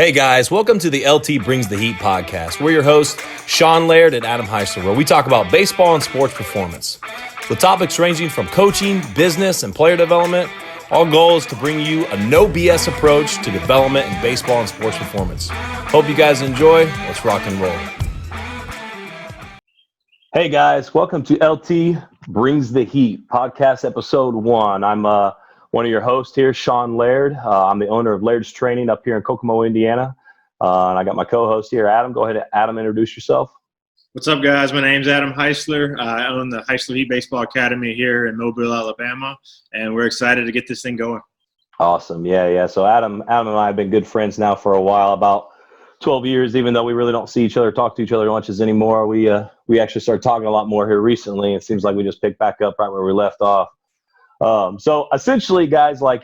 Hey guys, welcome to the LT Brings the Heat podcast. We're your hosts, Sean Laird and Adam Heisler, where we talk about baseball and sports performance. With topics ranging from coaching, business, and player development, our goal is to bring you a no BS approach to development in baseball and sports performance. Hope you guys enjoy. Let's rock and roll. Hey guys, welcome to LT Brings the Heat podcast episode 1. I'm one of your hosts here, Sean Laird. I'm the owner of Laird's Training up here in Kokomo, Indiana. And I got my co-host here, Adam. Go ahead, Adam, introduce yourself. What's up, guys? My name's Adam Heisler. I own the Heisler Heat Baseball Academy here in Mobile, Alabama, and we're excited to get this thing going. Awesome. Yeah. So Adam and I have been good friends now for a while, about 12 years, even though we really don't see each other, talk to each other lunches anymore. We actually started talking a lot more here recently. It seems like we just picked back up right where we left off. So essentially, guys, me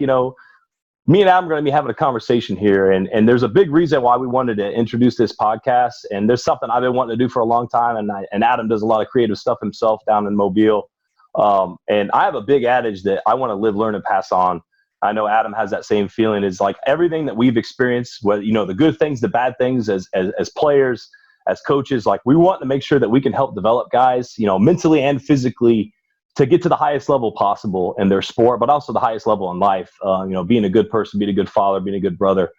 and Adam are going to be having a conversation here, and there's a big reason why we wanted to introduce this podcast, and there's something I've been wanting to do for a long time, and Adam does a lot of creative stuff himself down in Mobile, and I have a big adage that I want to live, learn, and pass on. I know Adam has that same feeling. Is like everything that we've experienced, whether the good things, the bad things, as players, as coaches, like we want to make sure that we can help develop guys, mentally and physically, to get to the highest level possible in their sport, but also the highest level in life, being a good person, being a good father, being a good brother.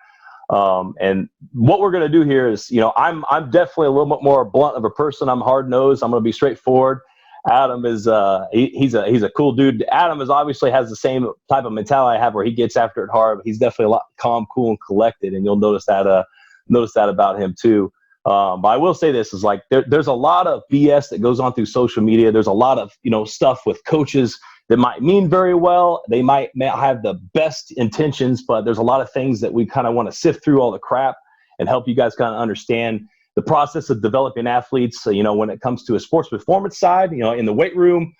And what we're going to do here is, I'm definitely a little bit more blunt of a person. I'm hard-nosed. I'm going to be straightforward. Adam is, he's a cool dude. Adam obviously has the same type of mentality I have, where he gets after it hard. But he's definitely a lot calm, cool, and collected. And you'll notice that about him too. But I will say this is like there's a lot of BS that goes on through social media. There's a lot of stuff with coaches that might mean very well. They might have the best intentions, but there's a lot of things that we kind of want to sift through all the crap and help you guys kind of understand the process of developing athletes. When it comes to a sports performance side, in the weight room,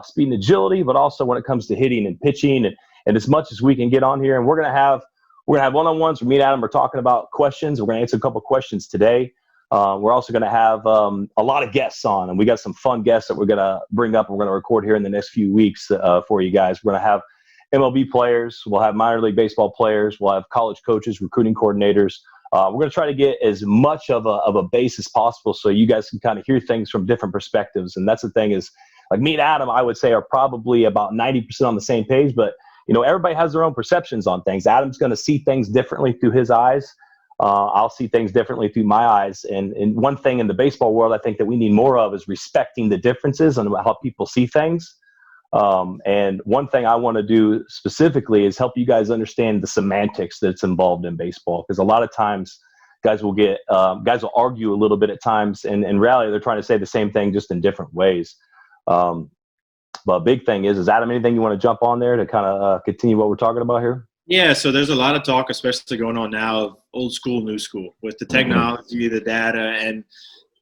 speed and agility, but also when it comes to hitting and pitching, and as much as we can get on here. And we're gonna have one-on-ones where me and Adam are talking about questions. We're gonna answer a couple questions today. We're also going to have a lot of guests on, and we got some fun guests that we're going to bring up and we're going to record here in the next few weeks for you guys. We're going to have MLB players. We'll have minor league baseball players. We'll have college coaches, recruiting coordinators. We're going to try to get as much of a base as possible so you guys can kind of hear things from different perspectives. And that's the thing is, like me and Adam, I would say, are probably about 90% on the same page, but everybody has their own perceptions on things. Adam's going to see things differently through his eyes. I'll see things differently through my eyes. And one thing in the baseball world I think that we need more of is respecting the differences and how people see things. And one thing I want to do specifically is help you guys understand the semantics that's involved in baseball. Because a lot of times guys will argue a little bit at times. And in reality, they're trying to say the same thing just in different ways. But a big thing is Adam, anything you want to jump on there to kind of continue what we're talking about here? Yeah, so there's a lot of talk, especially going on now, of old school, new school, with the technology, the data, and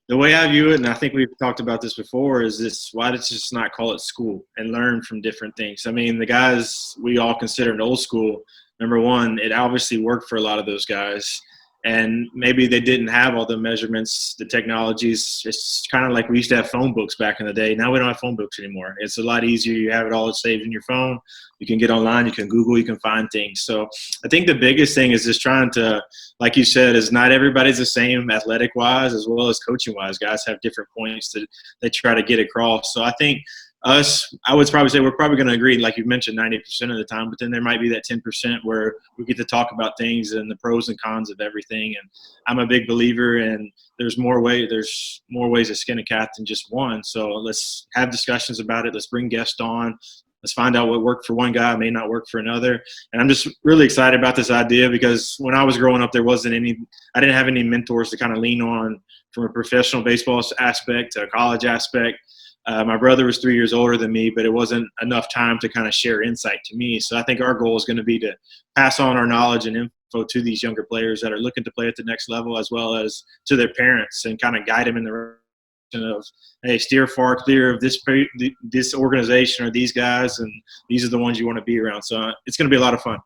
the way I view it, and I think we've talked about this before, is this: why does just not call it school and learn from different things? I mean, the guys we all consider an old school, number one, it obviously worked for a lot of those guys. And maybe they didn't have all the measurements, the technologies. It's kind of like we used to have phone books back in the day. Now we don't have phone books anymore. It's a lot easier. You have it all saved in your phone. You can get online. You can Google. You can find things. So I think the biggest thing is just trying to, like you said, is not everybody's the same athletic-wise as well as coaching-wise. Guys have different points that they try to get across. So I think I would probably say we're probably going to agree, like you mentioned, 90% of the time, but then there might be that 10% where we get to talk about things and the pros and cons of everything. And I'm a big believer in there's more ways to skin a cat than just one. So let's have discussions about it. Let's bring guests on. Let's find out what worked for one guy may not work for another. And I'm just really excited about this idea because when I was growing up, I didn't have any mentors to kind of lean on from a professional baseball aspect to a college aspect. My brother was 3 years older than me, but it wasn't enough time to kind of share insight to me. So I think our goal is going to be to pass on our knowledge and info to these younger players that are looking to play at the next level, as well as to their parents, and kind of guide them in the direction of, hey, steer far clear of this organization or these guys, and these are the ones you want to be around. So it's going to be a lot of fun.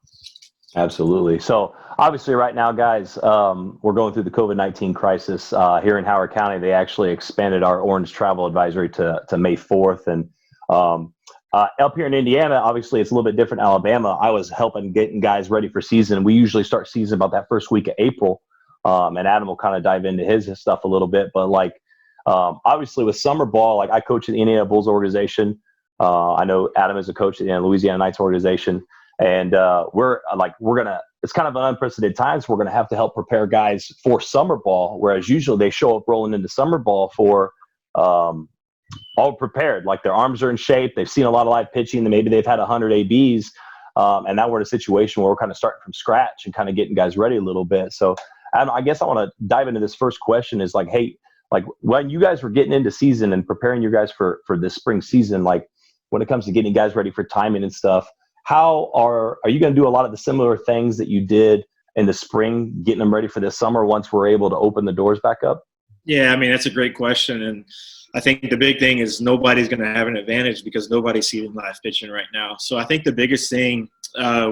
Absolutely. So obviously right now, guys, we're going through the COVID-19 crisis here in Howard County. They actually expanded our orange travel advisory to May 4th. And up here in Indiana, obviously it's a little bit different. Alabama, I was helping getting guys ready for season. We usually start season about that first week of April. and Adam will kind of dive into his stuff a little bit. But like, obviously with summer ball, like I coach in the Indiana Bulls organization. I know Adam is a coach in the Louisiana Knights organization, and it's kind of an unprecedented times. We're going to have to help prepare guys for summer ball, whereas usually they show up rolling into summer ball for all prepared, like their arms are in shape. They've seen a lot of live pitching, and maybe they've had 100 ABs. And now we're in a situation where we're kind of starting from scratch and kind of getting guys ready a little bit. So I guess I want to dive into this first question is like, hey, like when you guys were getting into season and preparing you guys for this spring season, like when it comes to getting guys ready for timing and stuff, how are you going to do a lot of the similar things that you did in the spring, getting them ready for this summer once we're able to open the doors back up? Yeah, I mean, that's a great question. And I think the big thing is nobody's going to have an advantage because nobody's seeing live pitching right now. So I think the biggest thing,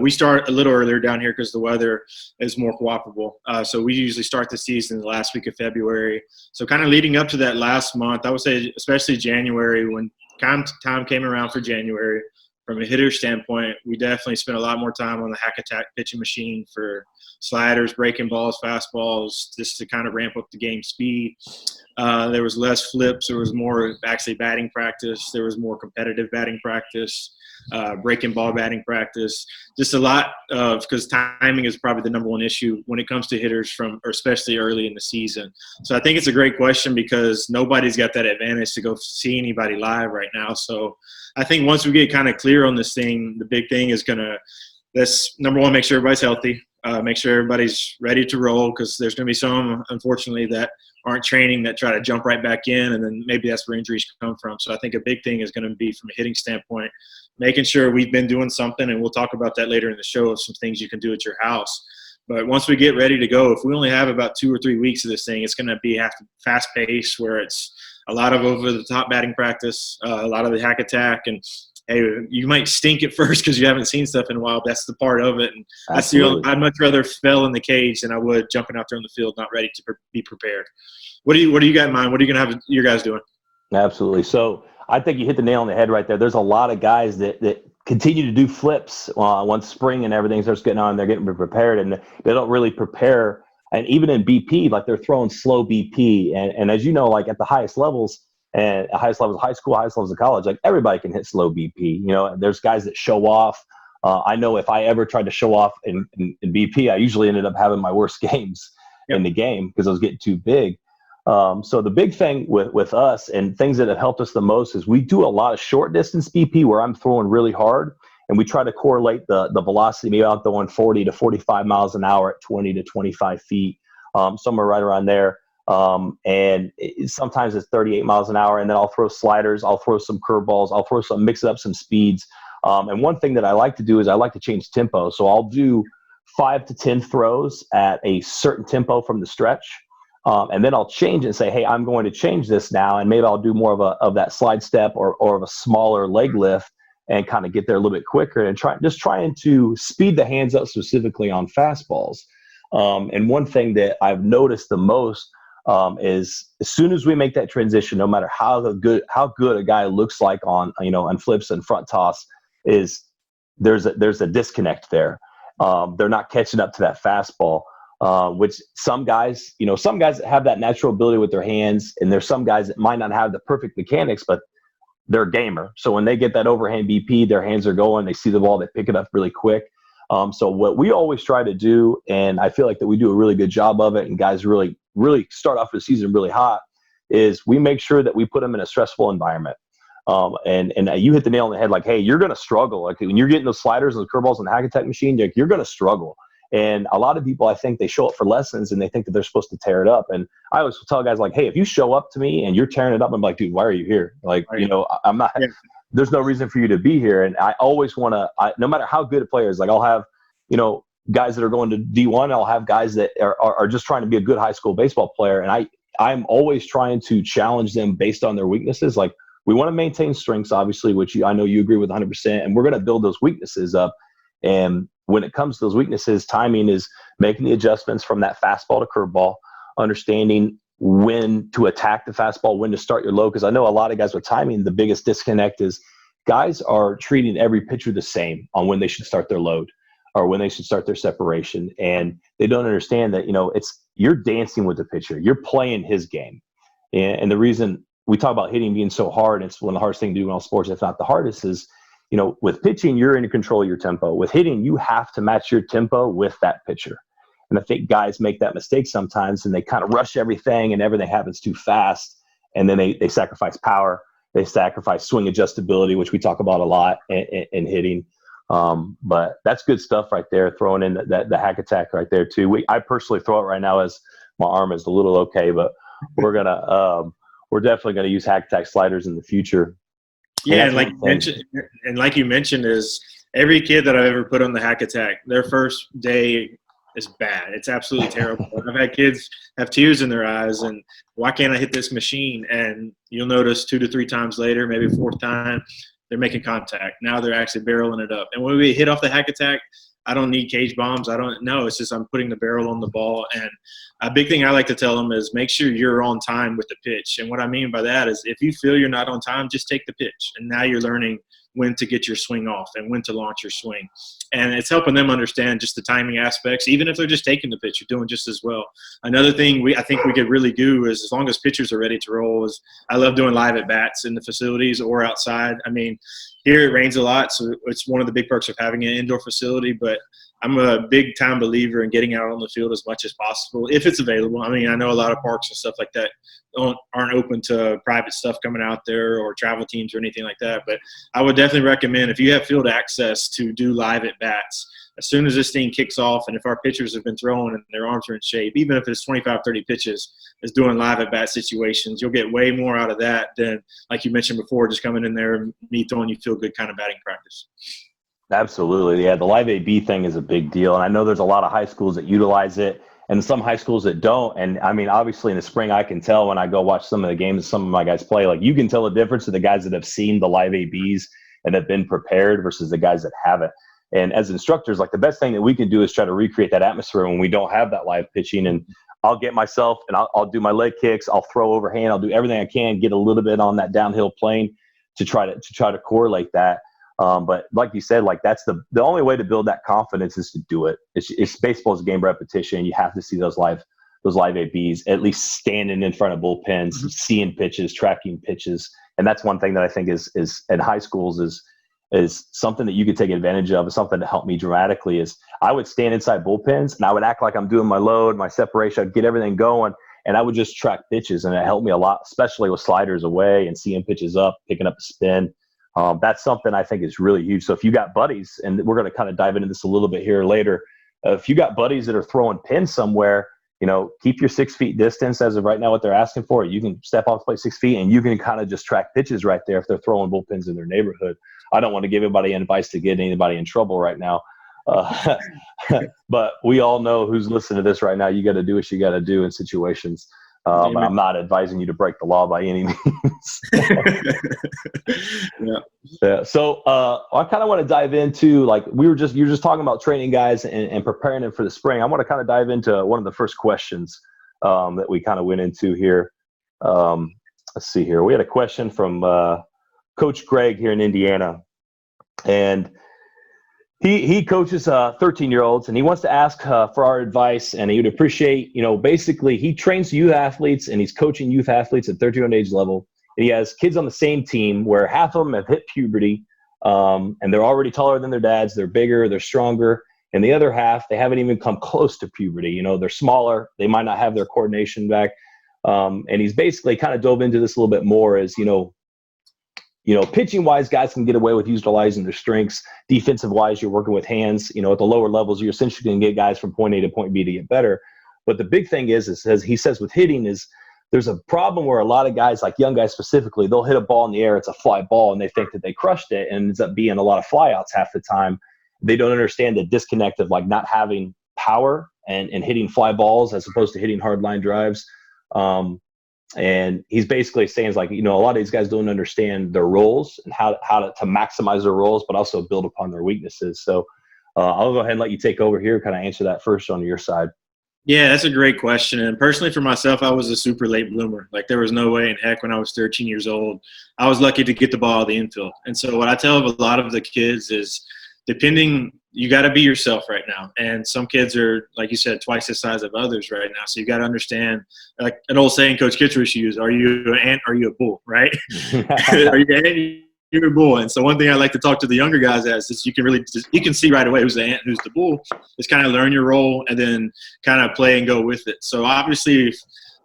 we start a little earlier down here because the weather is more cooperable. So we usually start the season the last week of February. So kind of leading up to that last month, I would say especially January, when time came around for January, from a hitter standpoint, we definitely spent a lot more time on the hack attack pitching machine for sliders, breaking balls, fastballs, just to kind of ramp up the game speed. There was less flips. There was more actually batting practice. There was more competitive batting practice, breaking ball batting practice. Just a lot of, because timing is probably the number one issue when it comes to hitters or especially early in the season. So I think it's a great question because nobody's got that advantage to go see anybody live right now. So I think once we get kind of clear on this thing, the big thing is let's, number one, make sure everybody's healthy, make sure everybody's ready to roll, because there's going to be some, unfortunately, that aren't training that try to jump right back in, and then maybe that's where injuries come from. So I think a big thing is going to be, from a hitting standpoint, making sure we've been doing something, and we'll talk about that later in the show, of some things you can do at your house. But once we get ready to go, if we only have about 2 or 3 weeks of this thing, it's going to be fast pace, where it's a lot of over-the-top batting practice, a lot of the hack attack, and hey, you might stink at first because you haven't seen stuff in a while. That's the part of it, and I'd much rather fail in the cage than I would jumping out there on the field not ready to be prepared. What do you got in mind? What are you going to have your guys doing? Absolutely. So I think you hit the nail on the head right there. There's a lot of guys that continue to do flips once spring and everything starts getting on. They're getting prepared, and they don't really prepare. And even in BP, like they're throwing slow BP. And as you know, like at the highest levels, and highest levels of high school, highest levels of college, like everybody can hit slow BP. You know, there's guys that show off. I know if I ever tried to show off in BP, I usually ended up having my worst games in the game because I was getting too big. So the big thing with us and things that have helped us the most is we do a lot of short distance BP where I'm throwing really hard, and we try to correlate the velocity, maybe out throwing 40 to 45 miles an hour at 20 to 25 feet, somewhere right around there. And sometimes it's 38 miles an hour, and then I'll throw sliders, I'll throw some curveballs, mix up some speeds. And one thing that I like to do is I like to change tempo. So I'll do 5 to 10 throws at a certain tempo from the stretch. And then I'll change it and say, hey, I'm going to change this now. And maybe I'll do more of that slide step or of a smaller leg lift and kind of get there a little bit quicker and trying to speed the hands up specifically on fastballs. And one thing that I've noticed the most is as soon as we make that transition, no matter how good a guy looks like on flips and front toss, is there's a disconnect there. They're not catching up to that fastball, which some guys that have that natural ability with their hands, and there's some guys that might not have the perfect mechanics, but they're a gamer. So when they get that overhand BP, their hands are going, they see the ball, they pick it up really quick. So what we always try to do, and I feel like that we do a really good job of it, and guys really, really start off the season really hot, is we make sure that we put them in a stressful environment. And you hit the nail on the head, like, hey, you're going to struggle. Like when you're getting those sliders and the curveballs and the hack attack machine, you're going to struggle. And a lot of people, I think they show up for lessons and they think that they're supposed to tear it up. And I always tell guys like, hey, if you show up to me and you're tearing it up, I'm like, dude, why are you here? Like, I'm not, there's no reason for you to be here. And I always want to, no matter how good a player is, like I'll have, guys that are going to D1, I'll have guys that are just trying to be a good high school baseball player. And I'm always trying to challenge them based on their weaknesses. Like we want to maintain strengths, obviously, which I know you agree with 100%. And we're going to build those weaknesses up. And when it comes to those weaknesses, timing is making the adjustments from that fastball to curveball, understanding when to attack the fastball, when to start your load. Because I know a lot of guys with timing, the biggest disconnect is guys are treating every pitcher the same on when they should start their load. or when they should start their separation. And they don't understand that, you're dancing with the pitcher. You're playing his game. And the reason we talk about hitting being so hard, it's one of the hardest things to do in all sports, if not the hardest, is, with pitching, you're in control of your tempo. With hitting, you have to match your tempo with that pitcher. And I think guys make that mistake sometimes, and they kind of rush everything, and everything happens too fast. And then they sacrifice power. They sacrifice swing adjustability, which we talk about a lot in hitting. But that's good stuff right there, throwing in the hack attack right there too. I personally throw it right now as my arm is a little okay, but we're definitely gonna use hack attack sliders in the future. Yeah, and like you mentioned, is every kid that I've ever put on the hack attack, their first day is bad. It's absolutely terrible. I've had kids have tears in their eyes, and why can't I hit this machine? And you'll notice 2 to 3 times later, maybe 4th time, they're making contact. Now they're actually barreling it up. And when we hit off the hack attack, I don't need cage bombs. I don't know. It's just I'm putting the barrel on the ball. And a big thing I like to tell them is make sure you're on time with the pitch. And what I mean by that is if you feel you're not on time, just take the pitch. And now you're learning when to get your swing off and when to launch your swing. And it's helping them understand just the timing aspects. Even if they're just taking the pitch, you're doing just as well. Another thing I think we could really do is, as long as pitchers are ready to roll, is I love doing live at-bats in the facilities or outside. I mean, here it rains a lot, so it's one of the big perks of having an indoor facility, but I'm a big-time believer in getting out on the field as much as possible, if it's available. I mean, I know a lot of parks and stuff like that aren't open to private stuff coming out there or travel teams or anything like that, but I would definitely recommend, if you have field access, to do live at-bats. As soon as this thing kicks off, and if our pitchers have been throwing and their arms are in shape, even if it's 25, 30 pitches, is doing live at-bat situations, you'll get way more out of that than, like you mentioned before, just coming in there and me throwing you feel good kind of batting practice. Absolutely. Yeah, the live AB thing is a big deal. And I know there's a lot of high schools that utilize it and some high schools that don't. And I mean, obviously in the spring, I can tell when I go watch some of the games some of my guys play, like you can tell the difference of the guys that have seen the live ABs and have been prepared versus the guys that haven't. And as instructors, like the best thing that we can do is try to recreate that atmosphere when we don't have that live pitching. And I'll get myself and I'll do my leg kicks. I'll throw overhand. I'll do everything I can, get a little bit on that downhill plane to try to correlate that. But like you said, like that's the only way to build that confidence is to do it. It's baseball's a game of repetition. You have to see those live ABs, at least standing in front of bullpens, seeing pitches, tracking pitches. And that's one thing that I think is at high schools is something that you could take advantage of. Is something to help me dramatically is I would stand inside bullpens and I would act like I'm doing my load, my separation. I'd get everything going and I would just track pitches. And it helped me a lot, especially with sliders away and seeing pitches up, picking up a spin. That's something I think is really huge. So if you got buddies, and we're going to kind of dive into this a little bit here later, if you got buddies that are throwing pins somewhere, keep your 6 feet distance as of right now, what they're asking for. You can step off the plate 6 feet and you can kind of just track pitches right there if they're throwing bullpens in their neighborhood. I don't want to give anybody advice to get anybody in trouble right now. But we all know who's listening to this right now. You got to do what you got to do in situations. I'm not advising you to break the law by any means. Yeah. So I kind of want to dive into, like you're just talking about training guys and preparing them for the spring. I want to kind of dive into one of the first questions that we kind of went into here. Let's see here. We had a question from Coach Greg here in Indiana, and he coaches 13-year-olds, and he wants to ask for our advice, and he would appreciate, basically he trains youth athletes and he's coaching youth athletes at 13-year-old age level. And he has kids on the same team where half of them have hit puberty, and they're already taller than their dads. They're bigger, they're stronger. And the other half, they haven't even come close to puberty. They're smaller. They might not have their coordination back. And he's basically kind of dove into this a little bit more as, pitching wise, guys can get away with utilizing their strengths. Defensive wise, you're working with hands. At the lower levels, you're essentially going to get guys from point A to point B to get better. But the big thing is as he says with hitting is there's a problem where a lot of guys, like young guys specifically, they'll hit a ball in the air. It's a fly ball, and they think that they crushed it, and it ends up being a lot of flyouts half the time. They don't understand the disconnect of like not having power and hitting fly balls as opposed to hitting hard line drives. And he's basically saying, like, a lot of these guys don't understand their roles and how to maximize their roles, but also build upon their weaknesses. So I'll go ahead and let you take over here, kind of answer that first on your side. Yeah, that's a great question. And personally for myself, I was a super late bloomer. Like there was no way in heck when I was 13 years old, I was lucky to get the ball at the infield. And so what I tell a lot of the kids is you got to be yourself right now. And some kids are, like you said, twice the size of others right now. So you got to understand, like an old saying Coach Kittredge used, are you an ant, are you a bull, right? Are you an ant, you're a bull. And so one thing I like to talk to the younger guys as is you can see right away who's the ant, who's the bull. Just kind of learn your role and then kind of play and go with it. So obviously if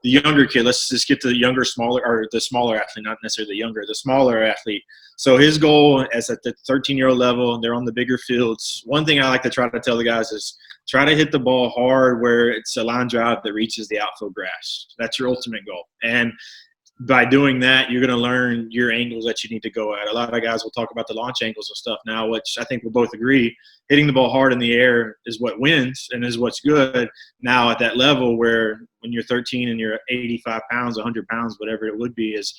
the younger kid, let's just get to the smaller athlete, not necessarily the smaller athlete. So his goal is at the 13-year-old level, and they're on the bigger fields. One thing I like to try to tell the guys is try to hit the ball hard where it's a line drive that reaches the outfield grass. That's your ultimate goal. And by doing that, you're going to learn your angles that you need to go at. A lot of guys will talk about the launch angles and stuff now, which I think we'll both agree. Hitting the ball hard in the air is what wins and is what's good. Now at that level where when you're 13 and you're 85 pounds, 100 pounds, whatever it would be, is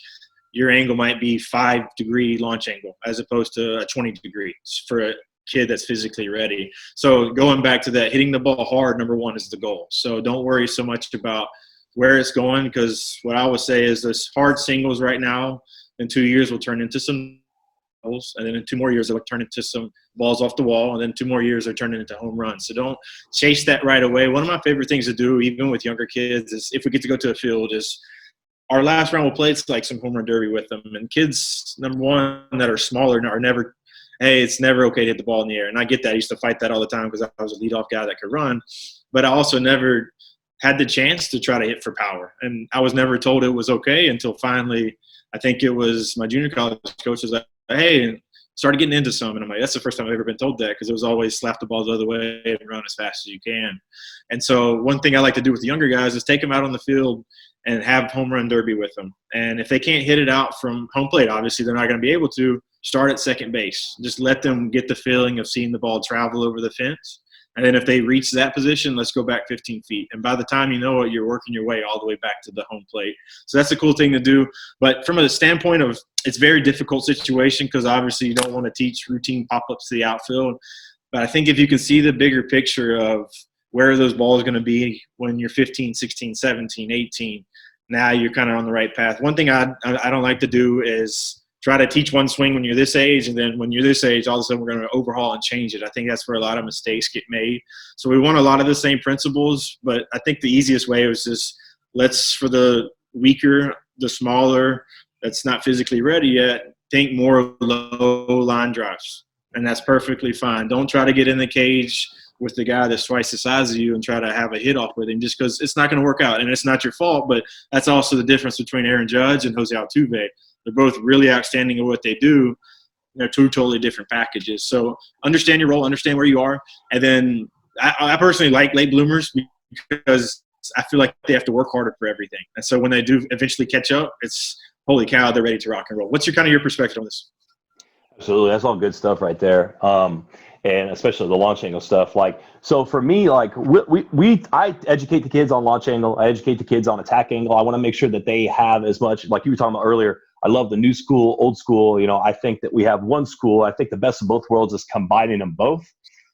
your angle might be 5-degree launch angle as opposed to a 20 degree for a kid that's physically ready. So going back to that, hitting the ball hard, number one, is the goal. So don't worry so much about where it's going, because what I would say is this hard singles right now in 2 years will turn into some doubles, and then in 2 more years it'll turn into some balls off the wall, and then 2 more years they're turning into home runs. So don't chase that right away. One of my favorite things to do, even with younger kids, is if we get to go to a field, is our last round we'll play it's like some home run derby with them. And kids, number one, that are smaller are never – hey, it's never okay to hit the ball in the air. And I get that. I used to fight that all the time because I was a leadoff guy that could run. But I also never – had the chance to try to hit for power. And I was never told it was okay until finally, I think it was my junior college coach was like, hey, and started getting into some. And I'm like, that's the first time I've ever been told that, because it was always slap the ball the other way and run as fast as you can. And so one thing I like to do with the younger guys is take them out on the field and have home run derby with them. And if they can't hit it out from home plate, obviously they're not going to be able to. Start at second base. Just let them get the feeling of seeing the ball travel over the fence. And then if they reach that position, let's go back 15 feet. And by the time you know it, you're working your way all the way back to the home plate. So that's a cool thing to do. But from a standpoint of it's a very difficult situation, because obviously you don't want to teach routine pop-ups to the outfield. But I think if you can see the bigger picture of where are those balls going to be when you're 15, 16, 17, 18, now you're kind of on the right path. One thing I don't like to do is try to teach one swing when you're this age, and then when you're this age, all of a sudden we're going to overhaul and change it. I think that's where a lot of mistakes get made. So we want a lot of the same principles, but I think the easiest way was just let's, for the weaker, the smaller, that's not physically ready yet, think more low line drives, and that's perfectly fine. Don't try to get in the cage with the guy that's twice the size of you and try to have a hit off with him, just because it's not going to work out, and it's not your fault. But that's also the difference between Aaron Judge and Jose Altuve. They're both really outstanding at what they do. They're 2 totally different packages. So understand your role, understand where you are. And then I personally like late bloomers because I feel like they have to work harder for everything. And so when they do eventually catch up, it's holy cow, they're ready to rock and roll. What's your perspective on this? Absolutely. That's all good stuff right there. And especially the launch angle stuff. Like, so for me, like I educate the kids on launch angle. I educate the kids on attack angle. I want to make sure that they have as much, like you were talking about earlier. I love the new school, old school. You know, I think that we have one school. I think the best of both worlds is combining them both.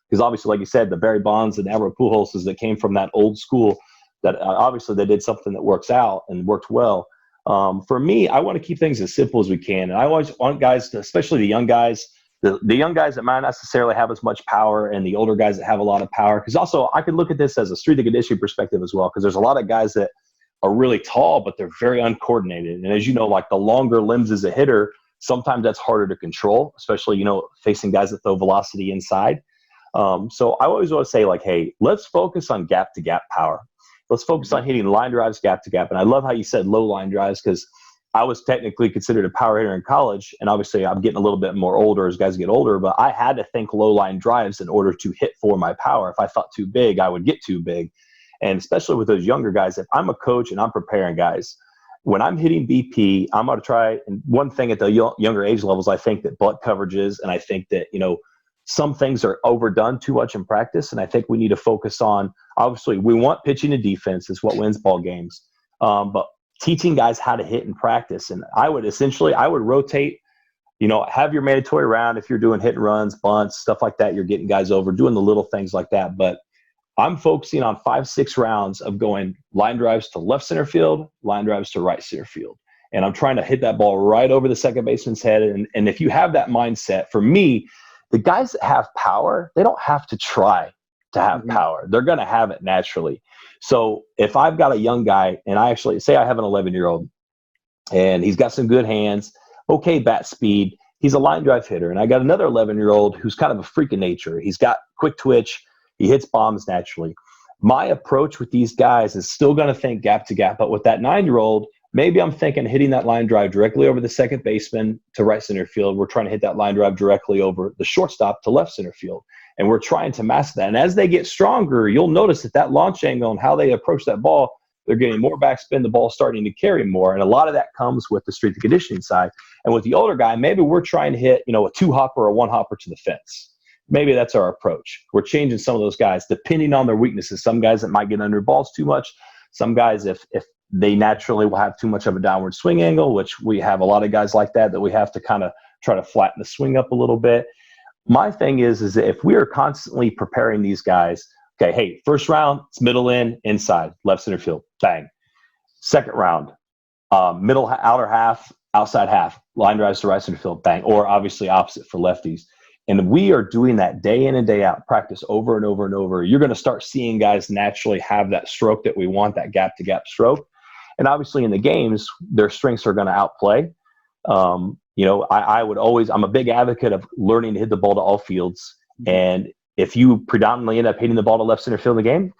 Because obviously, like you said, the Barry Bonds and Albert Pujols that came from that old school, that obviously they did something that works out and worked well. For me, I want to keep things as simple as we can. And I always want guys to, especially the young guys, the young guys that might not necessarily have as much power, and the older guys that have a lot of power. Because also I could look at this as a strength and conditioning perspective as well, because there's a lot of guys that are really tall, but they're very uncoordinated. And as you know, like the longer limbs as a hitter, sometimes that's harder to control, especially, you know, facing guys that throw velocity inside. So I always want to say, like, hey, let's focus on gap-to-gap power. Let's focus on hitting line drives gap-to-gap. And I love how you said low line drives, because I was technically considered a power hitter in college. And obviously I'm getting a little bit more older as guys get older, but I had to think low line drives in order to hit for my power. If I thought too big, I would get too big. And especially with those younger guys, if I'm a coach and I'm preparing guys, when I'm hitting BP, I'm going to try. And one thing at the younger age levels, I think that butt coverages, and I think that, you know, some things are overdone too much in practice. And I think we need to focus on, obviously, we want pitching and defense is what wins ball games. But teaching guys how to hit in practice. And I would rotate, you know, have your mandatory round. If you're doing hit and runs, bunts, stuff like that, you're getting guys over, doing the little things like that. But I'm focusing on 5-6 rounds of going line drives to left center field, line drives to right center field. And I'm trying to hit that ball right over the second baseman's head. And if you have that mindset, for me, The guys that have power, they don't have to try to have Mm-hmm. power. They're going to have it naturally. So if I've got a young guy, and I actually say I have an 11-year-old, and he's got some good hands, okay bat speed, he's a line drive hitter. And I got another 11-year-old who's kind of a freak of nature. He's got quick twitch. He hits bombs naturally. My approach with these guys is still going to think gap to gap, but with that 9-year-old, maybe I'm thinking hitting that line drive directly over the second baseman to right center field. We're trying to hit that line drive directly over the shortstop to left center field. And we're trying to master that. And as they get stronger, you'll notice that launch angle and how they approach that ball, they're getting more backspin, the ball starting to carry more. And a lot of that comes with the strength and conditioning side. And with the older guy, maybe we're trying to hit, a 2-hopper or a 1-hopper to the fence. Maybe that's our approach. We're changing some of those guys depending on their weaknesses. Some guys that might get under balls too much. Some guys, if they naturally will have too much of a downward swing angle, which we have a lot of guys like that we have to kind of try to flatten the swing up a little bit. My thing is that if we are constantly preparing these guys, okay, hey, first round, it's middle in, inside, left center field, bang. Second round, middle, outer half, outside half, line drives to right center field, bang. Or obviously opposite for lefties. And we are doing that day in and day out, practice over and over and over. You're going to start seeing guys naturally have that stroke that we want, that gap-to-gap stroke. And obviously in the games, their strengths are going to outplay. I would always – I'm a big advocate of learning to hit the ball to all fields. And if you predominantly end up hitting the ball to left center field in the game,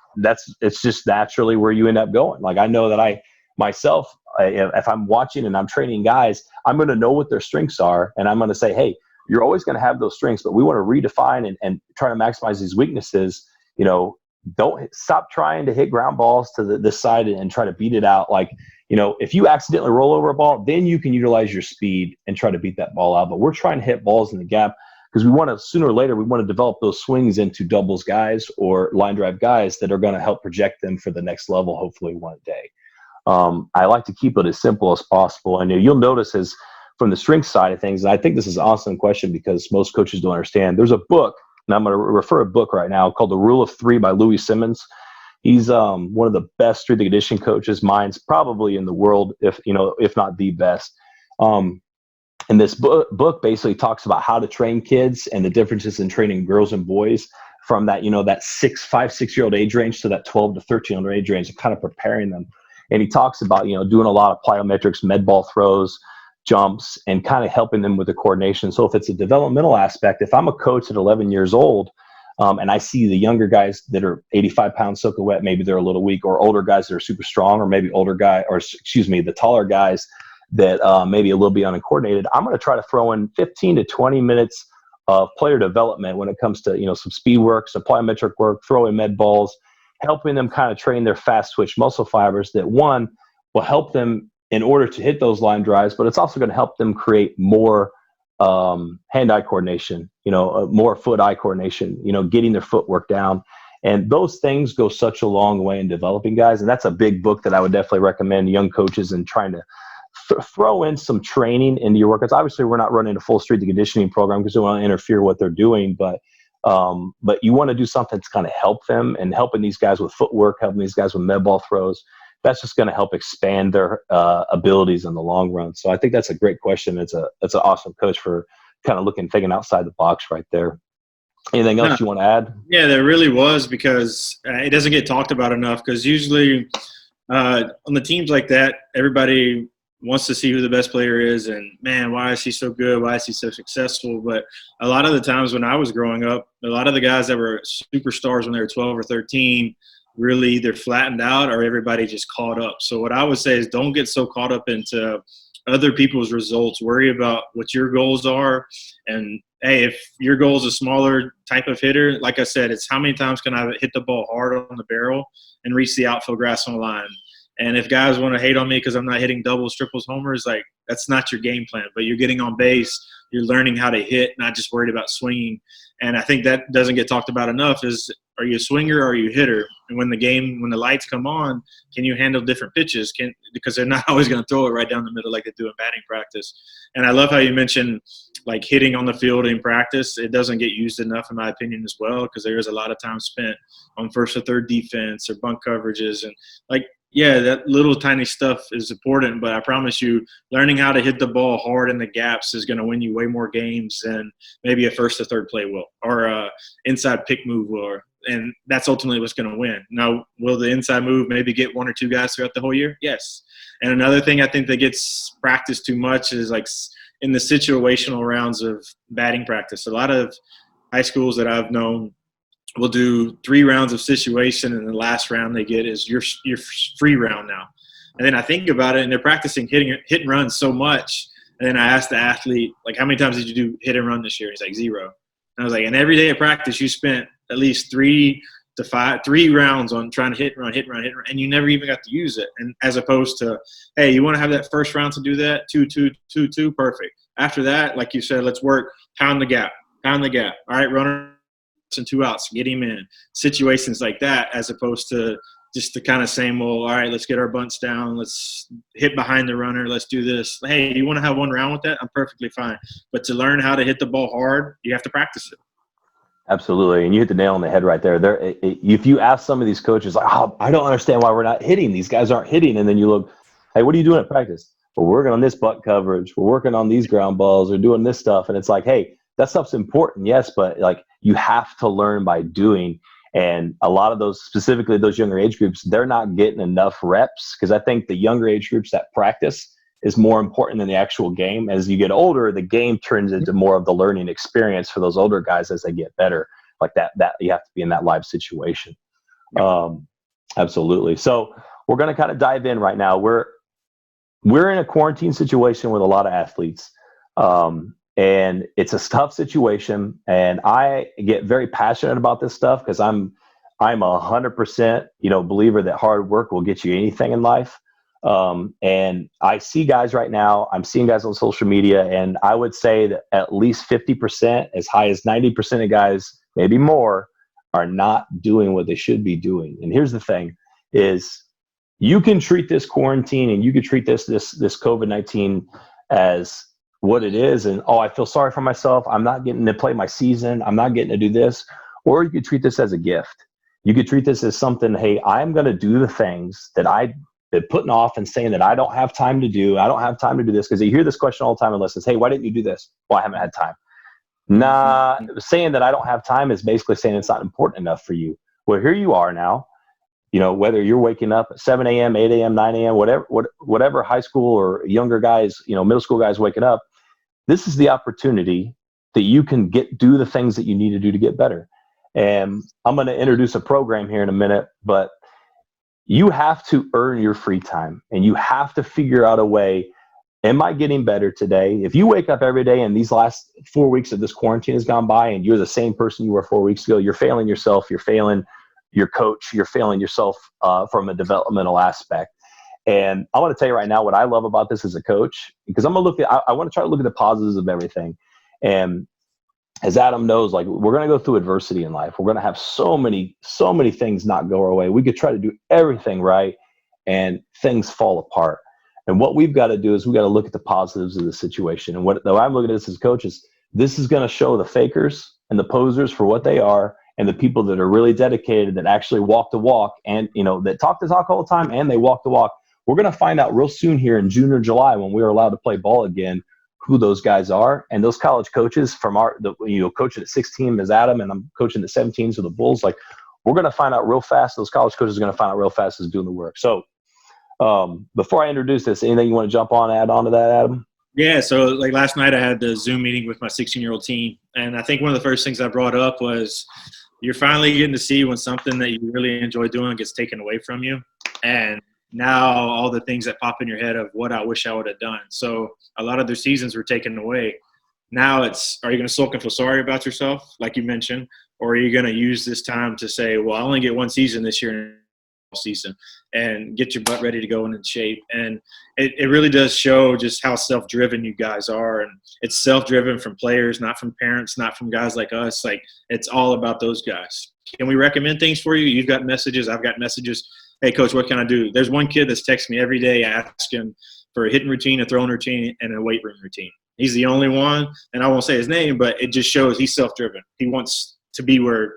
it's just naturally where you end up going. Like I know that myself, if I'm watching and I'm training guys, I'm going to know what their strengths are. And I'm going to say, hey, you're always going to have those strengths, but we want to redefine and try to maximize these weaknesses. Don't stop trying to hit ground balls to this side and try to beat it out. Like, if you accidentally roll over a ball, then you can utilize your speed and try to beat that ball out. But we're trying to hit balls in the gap because we want to, sooner or later, we want to develop those swings into doubles guys or line drive guys that are going to help project them for the next level, hopefully one day. I like to keep it as simple as possible. And you'll notice as from the strength side of things, and I think this is an awesome question because most coaches don't understand. There's a book, and I'm going to refer a book right now called The Rule of Three by Simmons. He's one of the best strength and conditioning coaches, mine's probably in the world, if not the best. And this book basically talks about how to train kids and the differences in training girls and boys from that, that 5-6-year-old age range to that 12 to 13-year-old age range and kind of preparing them. And he talks about, doing a lot of plyometrics, med ball throws, jumps, and kind of helping them with the coordination. So if it's a developmental aspect, if I'm a coach at 11 years old and I see the younger guys that are 85 pounds soaking wet, maybe they're a little weak, or older guys that are super strong, or maybe the taller guys that maybe a little bit uncoordinated, I'm going to try to throw in 15 to 20 minutes of player development when it comes to, some speed work, some plyometric work, throwing med balls, helping them kind of train their fast twitch muscle fibers that, one, will help them in order to hit those line drives, but it's also going to help them create more hand-eye coordination, more foot-eye coordination, getting their footwork down. And those things go such a long way in developing guys. And that's a big book that I would definitely recommend young coaches and trying to throw in some training into your workouts. Obviously, we're not running a full strength and conditioning program because we want to interfere with what they're doing, but you want to do something to kind of help them, and helping these guys with footwork, helping these guys with med ball throws. That's just going to help expand their abilities in the long run. So I think that's a great question. It's an awesome coach for kind of thinking outside the box right there. Anything else you want to add? Yeah, there really was, because it doesn't get talked about enough, because usually on the teams like that, everybody wants to see who the best player is and, man, why is he so good? Why is he so successful? But a lot of the times when I was growing up, a lot of the guys that were superstars when they were 12 or 13 really either flattened out or everybody just caught up. So what I would say is don't get so caught up into other people's results. Worry about what your goals are. And, hey, if your goal is a smaller type of hitter, like I said, it's how many times can I hit the ball hard on the barrel and reach the outfield grass on the line. And if guys want to hate on me because I'm not hitting doubles, triples, homers, like, that's not your game plan. But you're getting on base. You're learning how to hit, not just worried about swinging. And I think that doesn't get talked about enough is, are you a swinger or are you a hitter? And when the lights come on, can you handle different pitches? Because they're not always going to throw it right down the middle like they do in batting practice. And I love how you mentioned, like, hitting on the field in practice. It doesn't get used enough, in my opinion, as well, because there is a lot of time spent on first or third defense or bunt coverages. And, like, Yeah, that little tiny stuff is important, but I promise you, learning how to hit the ball hard in the gaps is going to win you way more games than maybe a first or third play will, or a inside pick move will. And that's ultimately what's going to win. Now, will the inside move maybe get one or two guys throughout the whole year? Yes. And another thing I think that gets practiced too much is like in the situational rounds of batting practice. A lot of high schools that I've known will do 3 rounds of situation, and the last round they get is your free round now. And then I think about it, and they're practicing hit and run so much. And then I asked the athlete, like, how many times did you do hit and run this year? He's like, 0. And I was like, and every day of practice you spent at least 3 rounds on trying to hit and run, and you never even got to use it. And as opposed to, hey, you want to have that first round to do that? 2, perfect. After that, like you said, let's work, pound the gap. All right, runner and 2 outs, get him in. Situations like that, as opposed to just the kind of same old, all right, let's get our bunts down, let's hit behind the runner, let's do this. Hey, you want to have one round with that? I'm perfectly fine. But to learn how to hit the ball hard, you have to practice it. Absolutely, and you hit the nail on the head right there. If you ask some of these coaches, like, oh, I don't understand why we're not hitting. These guys aren't hitting. And then you look, hey, what are you doing at practice? We're working on this butt coverage. We're working on these ground balls. We're doing this stuff. And it's like, hey, that stuff's important, yes, but like you have to learn by doing. And a lot of those, specifically those younger age groups, they're not getting enough reps, because I think the younger age groups, that practice is more important than the actual game. As you get older, the game turns into more of the learning experience for those older guys as they get better. Like that you have to be in that live situation. Absolutely. So we're going to kind of dive in right now. We're in a quarantine situation with a lot of athletes. And it's a tough situation, and I get very passionate about this stuff because I'm 100%, believer that hard work will get you anything in life. And I see guys right now, I'm seeing guys on social media, and I would say that at least 50%, as high as 90% of guys, maybe more, are not doing what they should be doing. And here's the thing is, you can treat this quarantine and you can treat this COVID-19 as what it is, and I feel sorry for myself, I'm not getting to play my season, I'm not getting to do this. Or you could treat this as a gift. You could treat this as something, hey, I'm going to do the things that I've been putting off and saying that I don't have time to do. I don't have time to do this, because you hear this question all the time in lessons, hey, why didn't you do this? Well, I haven't had time. Nah, saying that I don't have time is basically saying it's not important enough for you. Well, here you are now. Whether you're waking up at 7 a.m., 8 a.m., 9 a.m., whatever high school or younger guys, middle school guys waking up, this is the opportunity that you can do the things that you need to do to get better. And I'm going to introduce a program here in a minute, but you have to earn your free time, and you have to figure out a way. Am I getting better today? If you wake up every day and these last 4 weeks of this quarantine has gone by and you're the same person you were 4 weeks ago, you're failing yourself, you're failing your coach, you're failing yourself from a developmental aspect. And I want to tell you right now what I love about this as a coach, because I want to try to look at the positives of everything. And as Adam knows, like, we're going to go through adversity in life. We're going to have so many things not go our way. We could try to do everything right, and things fall apart. And what we've got to do is we got to look at the positives of the situation. And though I'm looking at this as coaches, this is going to show the fakers and the posers for what they are, and the people that are really dedicated, that actually walk the walk, and that talk the talk all the time, and they walk the walk. We're going to find out real soon here in June or July, when we're allowed to play ball again, who those guys are. And those college coaches from coaching at 16 as Adam, and I'm coaching at 17s with the Bulls. Like, we're going to find out real fast. Those college coaches are going to find out real fast as doing the work. So before I introduce this, anything you want to add on to that, Adam? Yeah, so like last night I had the Zoom meeting with my 16-year-old team, and I think one of the first things I brought up was you're finally getting to see when something that you really enjoy doing gets taken away from you. And now all the things that pop in your head of what I wish I would have done. So a lot of their seasons were taken away. Now are you going to sulk and feel sorry about yourself, like you mentioned, or are you going to use this time to say, well, I only get one season this year, season, and get your butt ready to go in shape? And it really does show just how self-driven you guys are. And it's self-driven from players, not from parents, not from guys like us. Like, it's all about those guys. Can we recommend things for you? You've got messages. I've got messages. Hey, coach, what can I do? There's one kid that's texting me every day asking for a hitting routine, a throwing routine, and a weight room routine. He's the only one, and I won't say his name, but it just shows he's self-driven. He wants to be where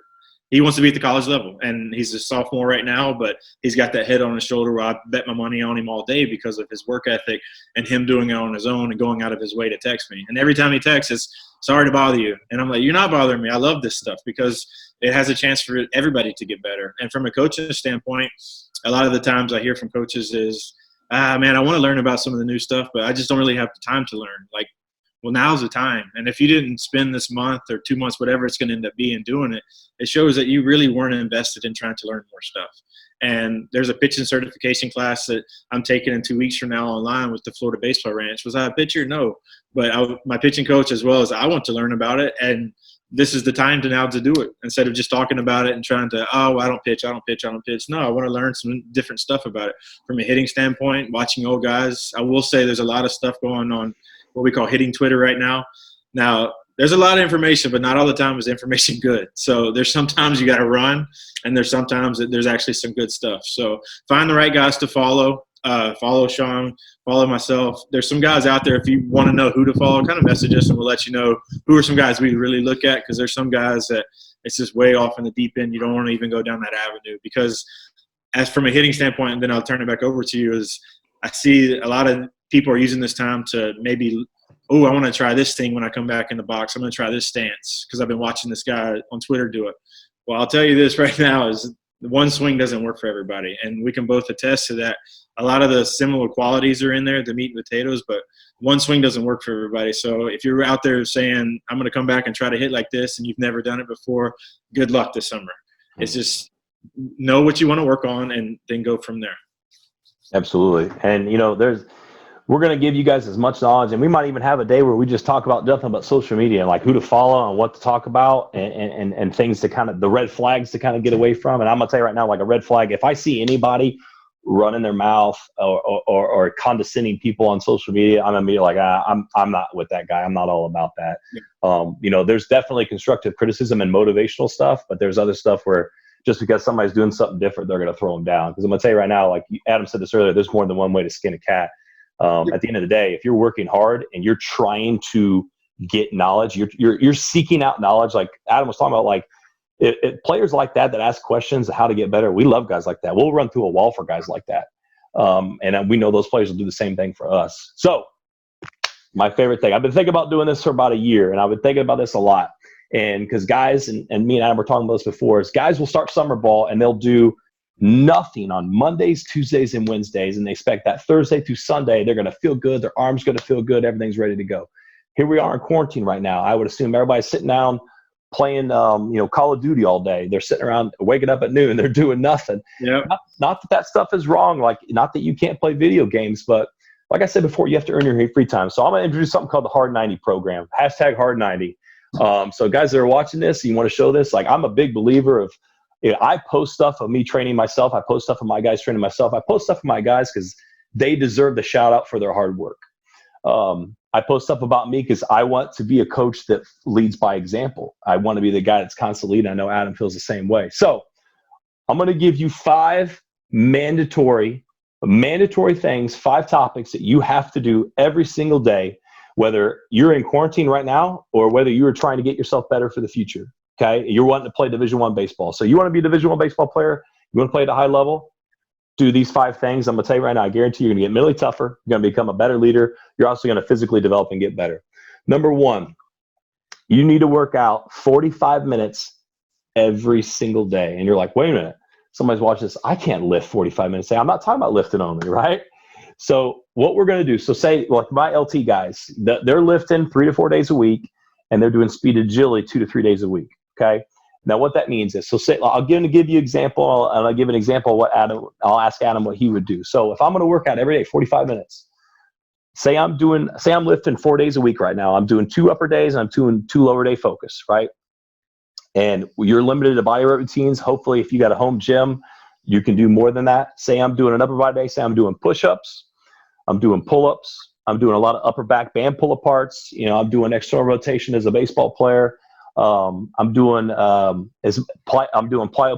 he wants to be at the college level, and he's a sophomore right now, but he's got that head on his shoulder where I bet my money on him all day because of his work ethic and him doing it on his own and going out of his way to text me. And every time he texts, it's sorry to bother you. And I'm like, you're not bothering me. I love this stuff because it has a chance for everybody to get better. And from a coaching standpoint, a lot of the times I hear from coaches is, man, I want to learn about some of the new stuff, but I just don't really have the time to learn. Like, well, now's the time. And if you didn't spend this month or 2 months, whatever it's going to end up being doing it, it shows that you really weren't invested in trying to learn more stuff. And there's a pitching certification class that I'm taking in 2 weeks from now online with the Florida Baseball Ranch. Was I a pitcher? No. But my pitching coach as well as I want to learn about it. And this is the time to now to do it instead of just talking about it and trying to, oh, I don't pitch. No, I want to learn some different stuff about it. From a hitting standpoint, watching old guys, I will say there's a lot of stuff going on what we call hitting Twitter right now. Now, there's a lot of information, but not all the time is information good. So there's sometimes you got to run, and there's sometimes that there's actually some good stuff. So find the right guys to follow. Follow Sean, follow myself. There's some guys out there. If you want to know who to follow, kind of message us, and we'll let you know who are some guys we really look at, because there's some guys that it's just way off in the deep end. You don't want to even go down that avenue, because as from a hitting standpoint, and then I'll turn it back over to you, is I see a lot of people are using this time to maybe, oh, I want to try this thing when I come back in the box. I'm going to try this stance because I've been watching this guy on Twitter do it. Well, I'll tell you this right now is one swing doesn't work for everybody, and we can both attest to that. A lot of the similar qualities are in there, the meat and potatoes, but one swing doesn't work for everybody. So if you're out there saying, I'm going to come back and try to hit like this, and you've never done it before, good luck this summer. It's just know what you want to work on and then go from there. Absolutely. And, we're going to give you guys as much knowledge, and we might even have a day where we just talk about nothing but social media and like who to follow and what to talk about and things to kind of the red flags to kind of get away from. And I'm going to tell you right now, like a red flag, if I see anybody running their mouth or condescending people on social media, I'm going to be like, I'm not with that guy. I'm not all about that. Yeah. There's definitely constructive criticism and motivational stuff, but there's other stuff where just because somebody's doing something different, they're going to throw them down. Because I'm going to tell you right now, like Adam said this earlier, there's more than one way to skin a cat. At the end of the day, if you're working hard and you're trying to get knowledge, you're seeking out knowledge. Like Adam was talking about, like players like that ask questions of how to get better. We love guys like that. We'll run through a wall for guys like that. And we know those players will do the same thing for us. So my favorite thing, I've been thinking about doing this for about a year, and I've been thinking about this a lot. And because guys, and me and Adam were talking about this before, is guys will start summer ball and they'll do nothing on Mondays, Tuesdays, and Wednesdays, and they expect that Thursday through Sunday they're going to feel good, their arm's going to feel good, everything's ready to go. Here we are in quarantine right now. I would assume everybody's sitting down playing Call of Duty all day. They're sitting around waking up at noon, they're doing nothing. Yeah. Not that stuff is wrong, like not that you can't play video games, but like I said before, you have to earn your free time. So I'm going to introduce something called the Hard 90 program, #Hard 90. So guys that are watching this, you want to show this, like I'm a big believer of, I post stuff of me training myself. I post stuff of my guys training myself. I post stuff of my guys because they deserve the shout out for their hard work. I post stuff about me because I want to be a coach that leads by example. I want to be the guy that's constantly leading. I know Adam feels the same way. So I'm going to give you 5 mandatory things, 5 topics that you have to do every single day, whether you're in quarantine right now or whether you are trying to get yourself better for the future. Okay, you're wanting to play Division I baseball. So you want to be a Division I baseball player, you want to play at a high level, do these 5 things. I'm going to tell you right now, I guarantee you're going to get mentally tougher, you're going to become a better leader, you're also going to physically develop and get better. Number 1, you need to work out 45 minutes every single day. And you're like, wait a minute, somebody's watching this, I can't lift 45 minutes a day. I'm not talking about lifting only, right? So what we're going to do, so say like my LT guys, they're lifting 3 to 4 days a week, and they're doing speed agility 2 to 3 days a week. Okay. Now what that means is, so say, I'll give you an example, and I'll give an example of I'll ask Adam what he would do. So if I'm going to work out every day, 45 minutes, say I'm lifting 4 days a week right now. I'm doing 2 upper days and I'm doing 2 lower day focus, right? And you're limited to body weight routines. Hopefully if you got a home gym, you can do more than that. Say I'm doing an upper body day, say I'm doing push-ups, I'm doing pull-ups, I'm doing a lot of upper back band pull aparts. I'm doing external rotation as a baseball player. I'm doing plyo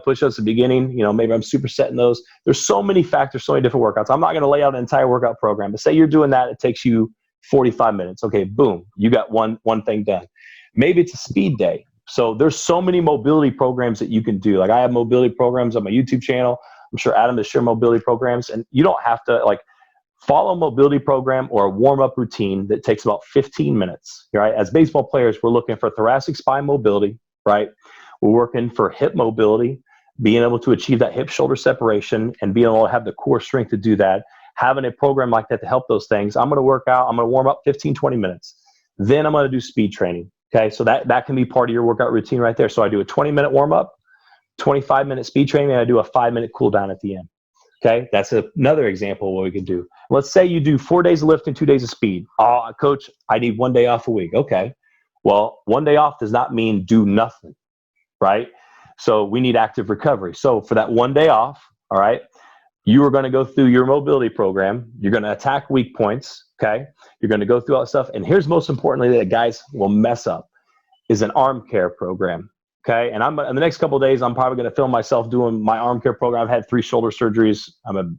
push-ups at the beginning. Maybe I'm supersetting those. There's so many factors, so many different workouts. I'm not going to lay out an entire workout program, but say you're doing that, it takes you 45 minutes. Okay, boom, you got one thing done. Maybe it's a speed day. So there's so many mobility programs that you can do. Like I have mobility programs on my YouTube channel. I'm sure Adam has shared mobility programs, and you don't have to like follow a mobility program or a warm-up routine that takes about 15 minutes, right? As baseball players, we're looking for thoracic spine mobility, right? We're working for hip mobility, being able to achieve that hip-shoulder separation and being able to have the core strength to do that. Having a program like that to help those things. I'm going to work out. I'm going to warm up 15, 20 minutes. Then I'm going to do speed training. Okay, so that can be part of your workout routine right there. So I do a 20-minute warm-up, 25-minute speed training, and I do a 5-minute cool down at the end. Okay, that's another example of what we could do. Let's say you do 4 days of lifting, 2 days of speed. Oh, coach, I need 1 day off a week. Okay, well, 1 day off does not mean do nothing, right? So we need active recovery. So for that 1 day off, all right, you are going to go through your mobility program. You're going to attack weak points, okay? You're going to go through all that stuff. And here's most importantly that guys will mess up is an arm care program, okay? And in the next couple of days, I'm probably going to film myself doing my arm care program. I've had 3 shoulder surgeries.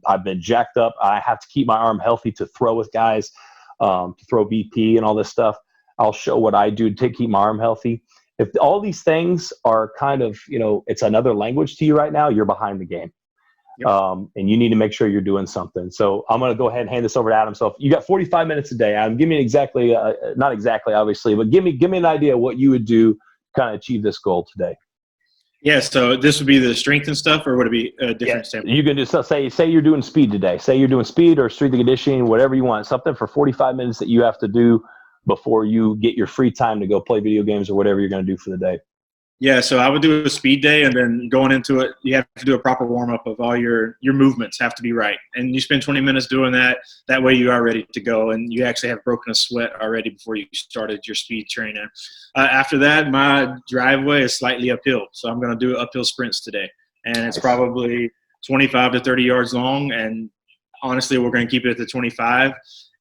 I've been jacked up. I have to keep my arm healthy to throw with guys, to throw BP and all this stuff. I'll show what I do to keep my arm healthy. If all these things are kind of, it's another language to you right now, you're behind the game. Yep. And you need to make sure you're doing something. So I'm going to go ahead and hand this over to Adam. So if you got 45 minutes a day, Adam, give me exactly, not exactly, obviously, but give me an idea of what you would do to kind of achieve this goal today. Yeah, so this would be the strength and stuff, or would it be a different standpoint? You can just say you're doing speed today. Say you're doing speed or strength and conditioning, whatever you want. Something for 45 minutes that you have to do before you get your free time to go play video games or whatever you're going to do for the day. Yeah, so I would do a speed day, and then going into it, you have to do a proper warm-up of all your movements have to be right. And you spend 20 minutes doing that. That way you are ready to go, and you actually have broken a sweat already before you started your speed training. After that, my driveway is slightly uphill, so I'm going to do uphill sprints today. And it's probably 25 to 30 yards long, and honestly, we're going to keep it at the 25.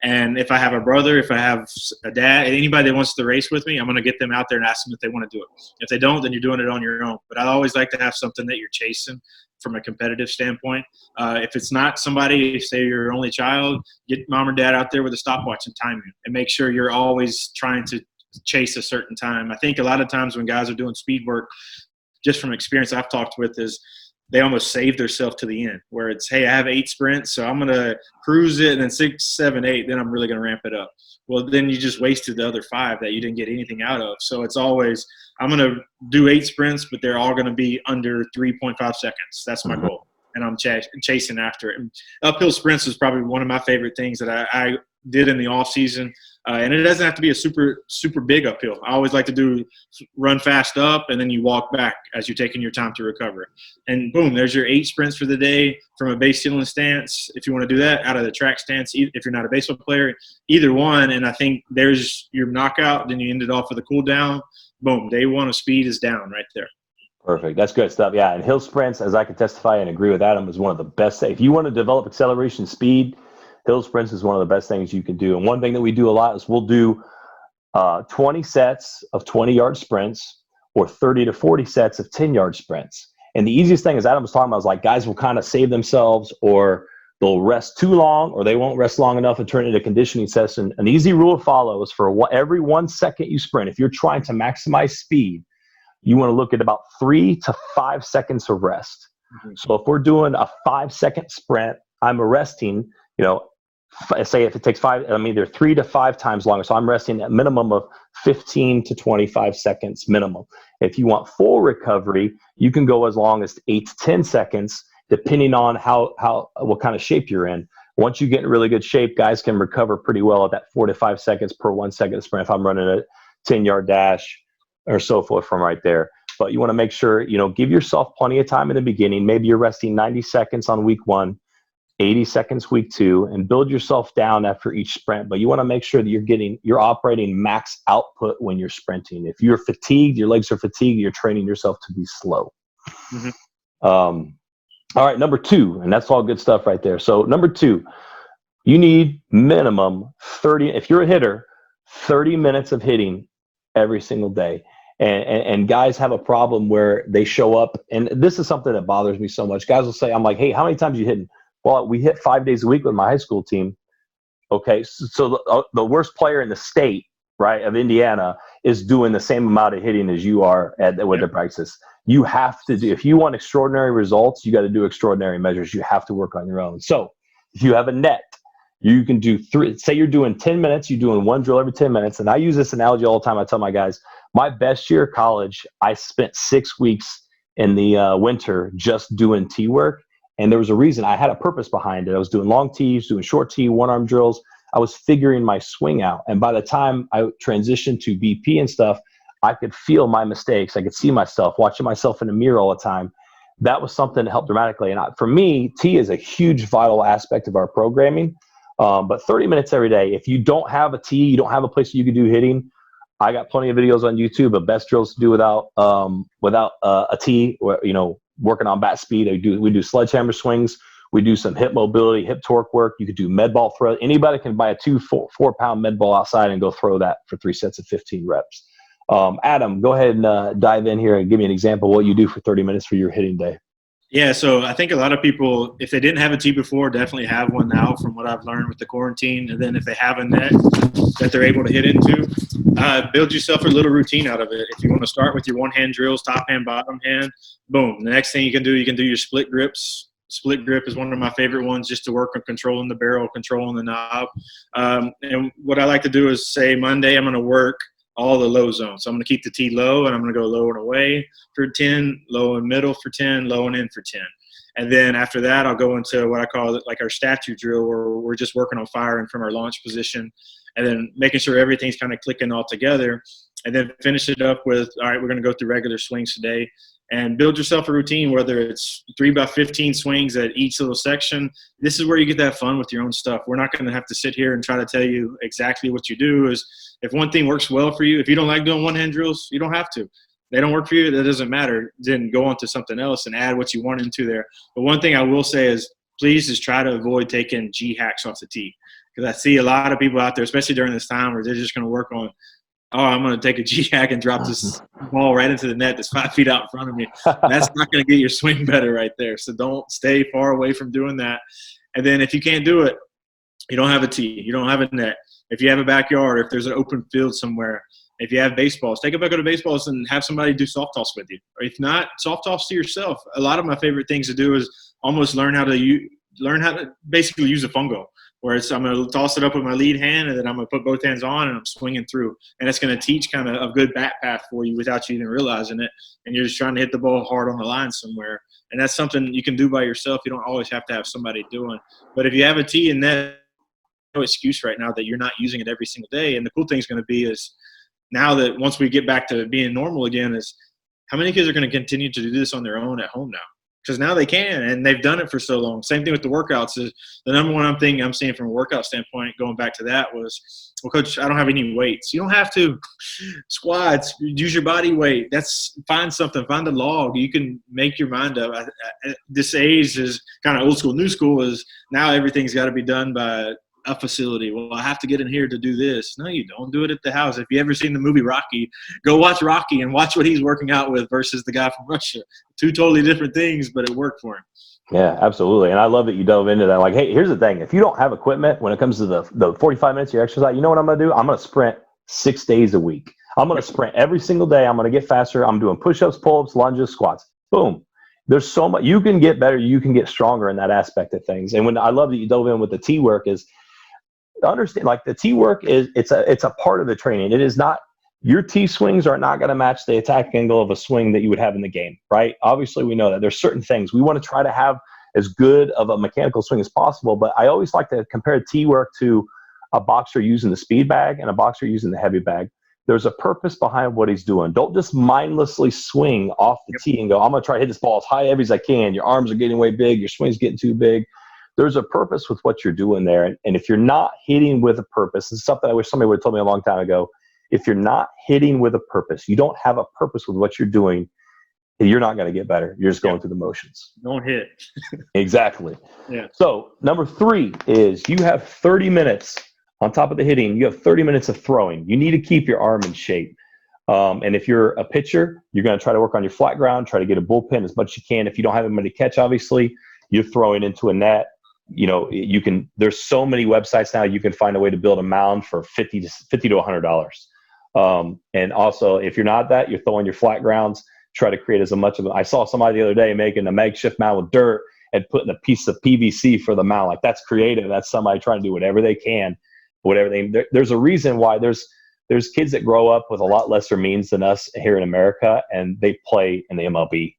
And if I have a brother, if I have a dad, anybody that wants to race with me, I'm going to get them out there and ask them if they want to do it. If they don't, then you're doing it on your own. But I always like to have something that you're chasing from a competitive standpoint. If it's not somebody, say you're your only child, get mom or dad out there with a stopwatch and time you, and make sure you're always trying to chase a certain time. I think a lot of times when guys are doing speed work, just from experience I've talked with, is they almost save themselves to the end, where it's, hey, I have 8 sprints, so I'm going to cruise it, and then 6, 7, 8, then I'm really going to ramp it up. Well, then you just wasted the other 5 that you didn't get anything out of. So it's always, I'm going to do 8 sprints, but they're all going to be under 3.5 seconds. That's my goal, and I'm chasing after it. And uphill sprints is probably one of my favorite things that I did in the off season. And it doesn't have to be a super, super big uphill. I always like to do run fast up, and then you walk back as you're taking your time to recover. And boom, there's your 8 sprints for the day from a base ceiling stance. If you want to do that, out of the track stance, if you're not a baseball player, either one. And I think there's your knockout. Then you end it off with a cool down. Boom, day 1 of speed is down right there. Perfect. That's good stuff. Yeah, and hill sprints, as I can testify and agree with Adam, is one of the best. If you want to develop acceleration speed, hill sprints is one of the best things you can do. And one thing that we do a lot is we'll do 20 sets of 20-yard sprints or 30 to 40 sets of 10-yard sprints. And the easiest thing, as Adam was talking about, is like guys will kind of save themselves, or they'll rest too long, or they won't rest long enough and turn it into a conditioning session. An easy rule to follow is for every 1 second you sprint, if you're trying to maximize speed, you want to look at about 3 to 5 seconds of rest. So if we're doing a 5-second sprint, I'm resting, say if it takes 5, I'm either 3 to 5 times longer. So I'm resting at minimum of 15 to 25 seconds minimum. If you want full recovery, you can go as long as 8 to 10 seconds, depending on what kind of shape you're in. Once you get in really good shape, guys can recover pretty well at that 4 to 5 seconds per 1 second sprint. If I'm running a 10-yard dash or so forth from right there. But you want to make sure, give yourself plenty of time in the beginning. Maybe you're resting 90 seconds on week 1. 80 seconds week 2, and build yourself down after each sprint. But you want to make sure that you're operating max output when you're sprinting. If you're fatigued, your legs are fatigued, you're training yourself to be slow. All right, number 2, and that's all good stuff right there. So number 2, you need minimum 30, if you're a hitter, 30 minutes of hitting every single day. And guys have a problem where they show up, and this is something that bothers me so much. Guys will say, I'm like, hey, how many times are you hitting? Well, we hit 5 days a week with my high school team. Okay, so the worst player in the state right, of Indiana is doing the same amount of hitting as you are with the practice. You have to do, if you want extraordinary results, you got to do extraordinary measures. You have to work on your own. So if you have a net, you can do say you're doing 10 minutes, you're doing one drill every 10 minutes. And I use this analogy all the time. I tell my guys, my best year of college, I spent 6 weeks in the winter just doing tee work. And there was a reason. I had a purpose behind it. I was doing long tees, doing short tee, one-arm drills. I was figuring my swing out. And by the time I transitioned to BP and stuff, I could feel my mistakes. I could see myself, watching myself in the mirror all the time. That was something that helped dramatically. And for me, tee is a huge vital aspect of our programming. But 30 minutes every day, if you don't have a tee, you don't have a place you can do hitting, I got plenty of videos on YouTube of best drills to do without a tee, working on bat speed. We do sledgehammer swings. We do some hip mobility, hip torque work. You could do med ball throw. Anybody can buy a 4-pound med ball outside and go throw that for 3 sets of 15 reps. Adam, go ahead and dive in here and give me an example of what you do for 30 minutes for your hitting day. Yeah, so I think a lot of people, if they didn't have a tee before, definitely have one now from what I've learned with the quarantine. And then if they have a net that they're able to hit into, build yourself a little routine out of it. If you want to start with your one-hand drills, top hand, bottom hand, boom. The next thing you can do your split grips. Split grip is one of my favorite ones just to work on controlling the barrel, controlling the knob. And what I like to do is say Monday I'm going to work all the low zones. So I'm going to keep the tee low, and I'm going to go low and away for 10, low and middle for 10, low and in for 10. And then after that, I'll go into what I call like our statue drill, where we're just working on firing from our launch position and then making sure everything's kind of clicking all together. And then finish it up with, all right, we're going to go through regular swings today. And build yourself a routine, whether it's 3x15 swings at each little section. This is where you get that fun with your own stuff. We're not going to have to sit here and try to tell you exactly what you do. Is if one thing works well for you, if you don't like doing one-hand drills, you don't have to. They don't work for you, that doesn't matter. Then go on to something else and add what you want into there. But one thing I will say is, please just try to avoid taking G-hacks off the tee. Because I see a lot of people out there, especially during this time, where they're just going to work on, oh, I'm going to take a G-hack and drop this ball right into the net that's 5 feet out in front of me. That's not going to get your swing better right there. So don't stay far away from doing that. And then if you can't do it, you don't have a tee, you don't have a net. If you have a backyard, if there's an open field somewhere, if you have baseballs, take it back to baseballs and have somebody do soft toss with you. Or if not, soft toss to yourself. A lot of my favorite things to do is almost learn how to basically use a fungo. Where I'm going to toss it up with my lead hand, and then I'm going to put both hands on, and I'm swinging through. And it's going to teach kind of a good bat path for you without you even realizing it. And you're just trying to hit the ball hard on the line somewhere. And that's something you can do by yourself. You don't always have to have somebody doing. But if you have a tee and net, no excuse right now that you're not using it every single day. And the cool thing is going to be is now that once we get back to being normal again, is how many kids are going to continue to do this on their own at home now? Because now they can, and they've done it for so long. Same thing with the workouts. Is the number one thing I'm seeing from a workout standpoint, going back to that, was, well, Coach, I don't have any weights. You don't have to. Squats, use your body weight. Find something. Find a log. You can make your mind up. This age is kind of old school. New school is now everything's got to be done by a facility. Well, I have to get in here to do this. No, you don't. Do it at the house. If you ever seen the movie Rocky, go watch Rocky and watch what he's working out with versus the guy from Russia. Two totally different things, but it worked for him. Yeah, absolutely. And I love that you dove into that. Like, hey, here's the thing. If you don't have equipment when it comes to the 45 minutes of your exercise, you know what I'm going to do? I'm going to sprint 6 days a week. I'm going to sprint every single day. I'm going to get faster. I'm doing push-ups, pull-ups, lunges, squats. Boom. There's so much. You can get better. You can get stronger in that aspect of things. And when I love that you dove in with the T work is, understand, like, the tee work it's a part of the training. It is not, your tee swings are not going to match the attack angle of a swing that you would have in the game, right? Obviously, we know that there's certain things we want to try to have as good of a mechanical swing as possible. But I always like to compare tee work to a boxer using the speed bag and a boxer using the heavy bag. There's a purpose behind what he's doing. Don't just mindlessly swing off the tee and go, I'm going to try to hit this ball as high heavy as I can. Your arms are getting way big. Your swing's getting too big. There's a purpose with what you're doing there. And if you're not hitting with a purpose, it's something I wish somebody would have told me a long time ago. If you're not hitting with a purpose, you don't have a purpose with what you're doing, you're not going to get better. You're just going through the motions. Don't hit. Exactly. Yeah. So number 3 is you have 30 minutes on top of the hitting. You have 30 minutes of throwing. You need to keep your arm in shape. And if you're a pitcher, you're going to try to work on your flat ground, try to get a bullpen as much as you can. If you don't have anybody to catch, obviously, you're throwing into a net. there's so many websites now, you can find a way to build a mound for $50 to $100. And also, if you're not that, you're throwing your flat grounds, try to create as much of it. I saw somebody the other day making a makeshift mound with dirt and putting a piece of PVC for the mound. Like, that's creative. That's somebody trying to do whatever they can, there's a reason why there's kids that grow up with a lot lesser means than us here in America, and they play in the MLB.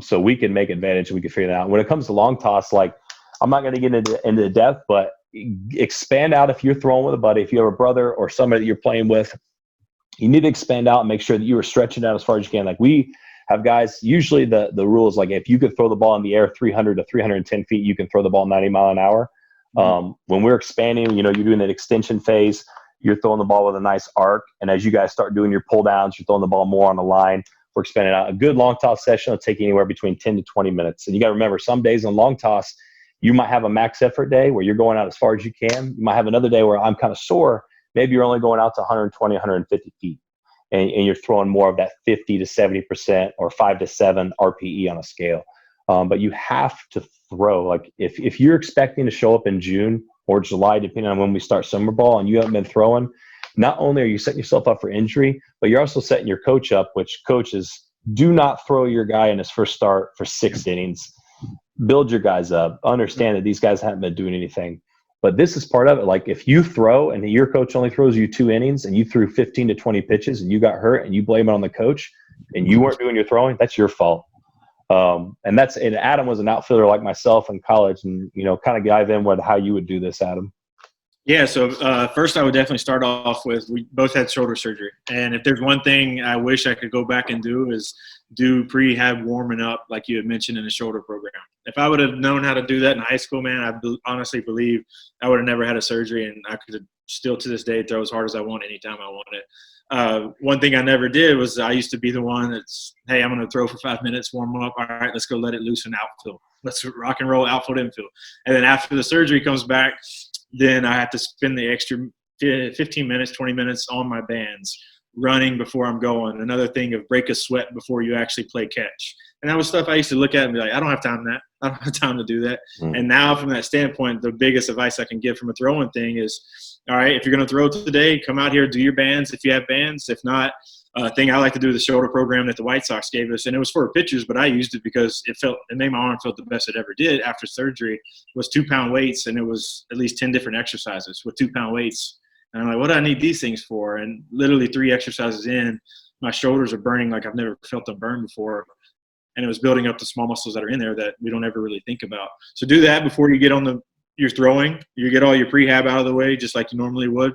So we can make advantage, and we can figure that out. When it comes to long toss, like, I'm not going to get into the depth, but expand out. If you're throwing with a buddy, if you have a brother or somebody that you're playing with, you need to expand out and make sure that you are stretching out as far as you can. Like, we have guys, usually the rule is, like, if you could throw the ball in the air 300 to 310 feet, you can throw the ball 90 mile an hour. When we're expanding, you're doing that extension phase, you're throwing the ball with a nice arc. And as you guys start doing your pull downs, you're throwing the ball more on the line. We're expanding out. A good long toss session will take anywhere between 10 to 20 minutes. And you got to remember, some days on long toss, you might have a max effort day where you're going out as far as you can. You might have another day where I'm kind of sore. Maybe you're only going out to 120, 150 feet. And you're throwing more of that 50 to 70% or 5 to 7 RPE on a scale. But you have to throw. Like, if you're expecting to show up in June or July, depending on when we start summer ball, and you haven't been throwing, not only are you setting yourself up for injury, but you're also setting your coach up, which coaches do not throw your guy in his first start for 6 innings. Build your guys up. Understand that these guys haven't been doing anything. But this is part of it. Like, if you throw and your coach only throws you 2 innings and you threw 15 to 20 pitches and you got hurt and you blame it on the coach and you weren't doing your throwing, that's your fault. And Adam was an outfielder like myself in college, and, kind of dive in with how you would do this, Adam. Yeah, so first I would definitely start off with, we both had shoulder surgery. And if there's one thing I wish I could go back and do, is do prehab warming up like you had mentioned in the shoulder program. If I would have known how to do that in high school, man, I honestly believe I would have never had a surgery, and I could have still to this day throw as hard as I want anytime I wanted. One thing I never did was, I used to be the one that's, hey, I'm going to throw for 5 minutes, warm up. All right, let's go let it loose in outfield. Let's rock and roll outfield, infield. And then after the surgery comes back, then I have to spend the extra 15 minutes, 20 minutes on my bands, running before I'm going. Another thing of break a sweat before you actually play catch. And that was stuff I used to look at and be like, I don't have time for that. I don't have time to do that. Mm-hmm. And now from that standpoint, the biggest advice I can give from a throwing thing is, all right, if you're going to throw today, come out here, do your bands if you have bands. If not, thing I like to do is the shoulder program that the White Sox gave us, and it was for pitchers, but I used it because it made my arm feel the best it ever did after surgery. Was 2-pound weights, and it was at least 10 different exercises with 2-pound weights. And I'm like, what do I need these things for? And literally 3 exercises in, my shoulders are burning like I've never felt them burn before. And it was building up the small muscles that are in there that we don't ever really think about. So do that before you get on your throwing. You get all your prehab out of the way just like you normally would.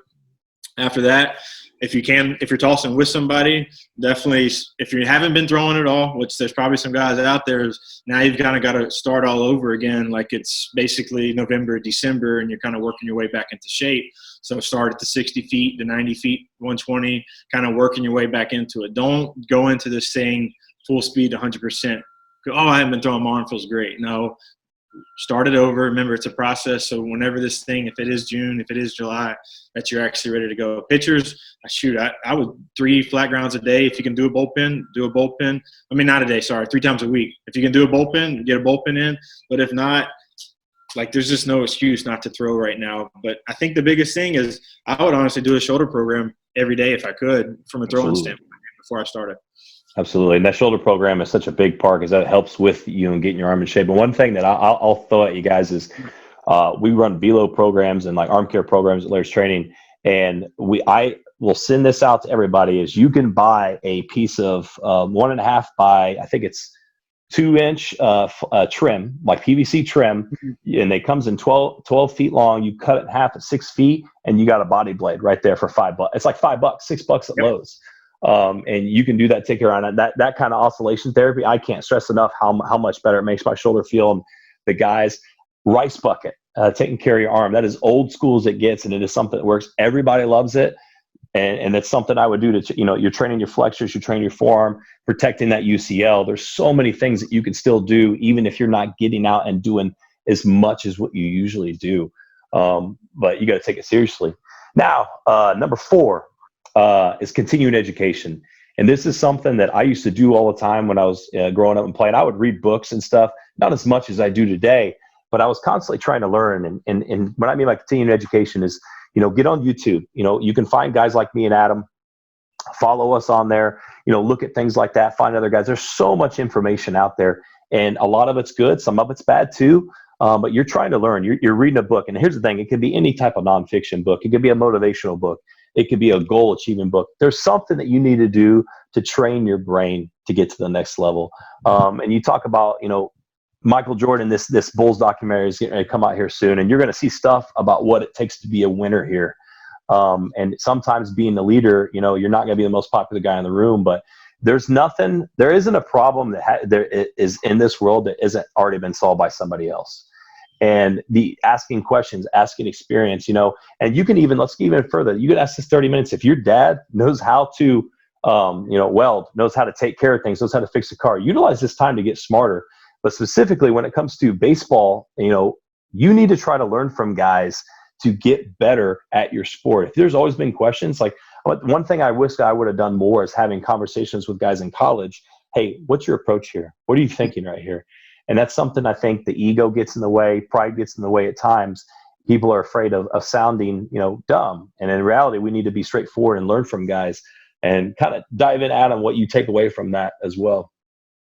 After that, if you're tossing with somebody, definitely, if you haven't been throwing at all, which there's probably some guys out there, now you've kind of got to start all over again. Like, it's basically November, December, and you're kind of working your way back into shape. So start at the 60 feet, the 90 feet, 120, kind of working your way back into it. Don't go into this thing full speed, 100%. I haven't been throwing, my arm feels great. No, start it over. Remember, it's a process. So whenever this thing, if it is June, if it is July, that you're actually ready to go. Pitchers, I would 3 flat grounds a day. If you can do a bullpen, do a bullpen. I mean, not a day, sorry, 3 times a week. If you can do a bullpen, get a bullpen in. But if not, like, there's just no excuse not to throw right now. But I think the biggest thing is, I would honestly do a shoulder program every day if I could, from a throwing standpoint, before I started. Absolutely. And that shoulder program is such a big part, because that helps with and getting your arm in shape. And one thing that I'll throw at you guys is, we run velo programs and like arm care programs at Laird's Training. And I will send this out to everybody, is you can buy a piece of 1.5 by, I think it's 2-inch trim, like PVC trim, and it comes in 12 feet long. You cut it in half at 6 feet, and you got a body blade right there for $5. It's like $5, $6 at Lowe's. And you can do that, take care on it. That kind of oscillation therapy, I can't stress enough how much better it makes my shoulder feel. And the guys, rice bucket, taking care of your arm, that is old school as it gets, and it is something that works. Everybody loves it. And it's something I would do to, you're training your flexors, you're training your forearm, protecting that UCL. There's so many things that you can still do, even if you're not getting out and doing as much as what you usually do. But you got to take it seriously. Now, number 4 is continuing education. And this is something that I used to do all the time when I was growing up and playing. I would read books and stuff, not as much as I do today, but I was constantly trying to learn. And what I mean by continuing education is, get on YouTube. You can find guys like me and Adam, follow us on there, look at things like that, find other guys. There's so much information out there, and a lot of it's good. Some of it's bad too. But you're trying to learn. You're reading a book. And here's the thing. It could be any type of nonfiction book. It could be a motivational book. It could be a goal achieving book. There's something that you need to do to train your brain to get to the next level. And you talk about, Michael Jordan, this Bulls documentary is going to come out here soon. And you're going to see stuff about what it takes to be a winner here. And sometimes being the leader, you're not going to be the most popular guy in the room, but there isn't a problem that there is in this world that isn't already been solved by somebody else. And the asking questions, asking experience, and you can let's get even further. You can ask this 30 minutes. If your dad knows how to, weld, knows how to take care of things, knows how to fix a car, utilize this time to get smarter. But specifically when it comes to baseball, you need to try to learn from guys to get better at your sport. If there's always been questions, like one thing I wish I would have done more is having conversations with guys in college. Hey, what's your approach here? What are you thinking right here? And that's something I think the ego gets in the way, pride gets in the way at times. People are afraid of sounding, dumb. And in reality, we need to be straightforward and learn from guys, and kind of dive in, Adam, what you take away from that as well.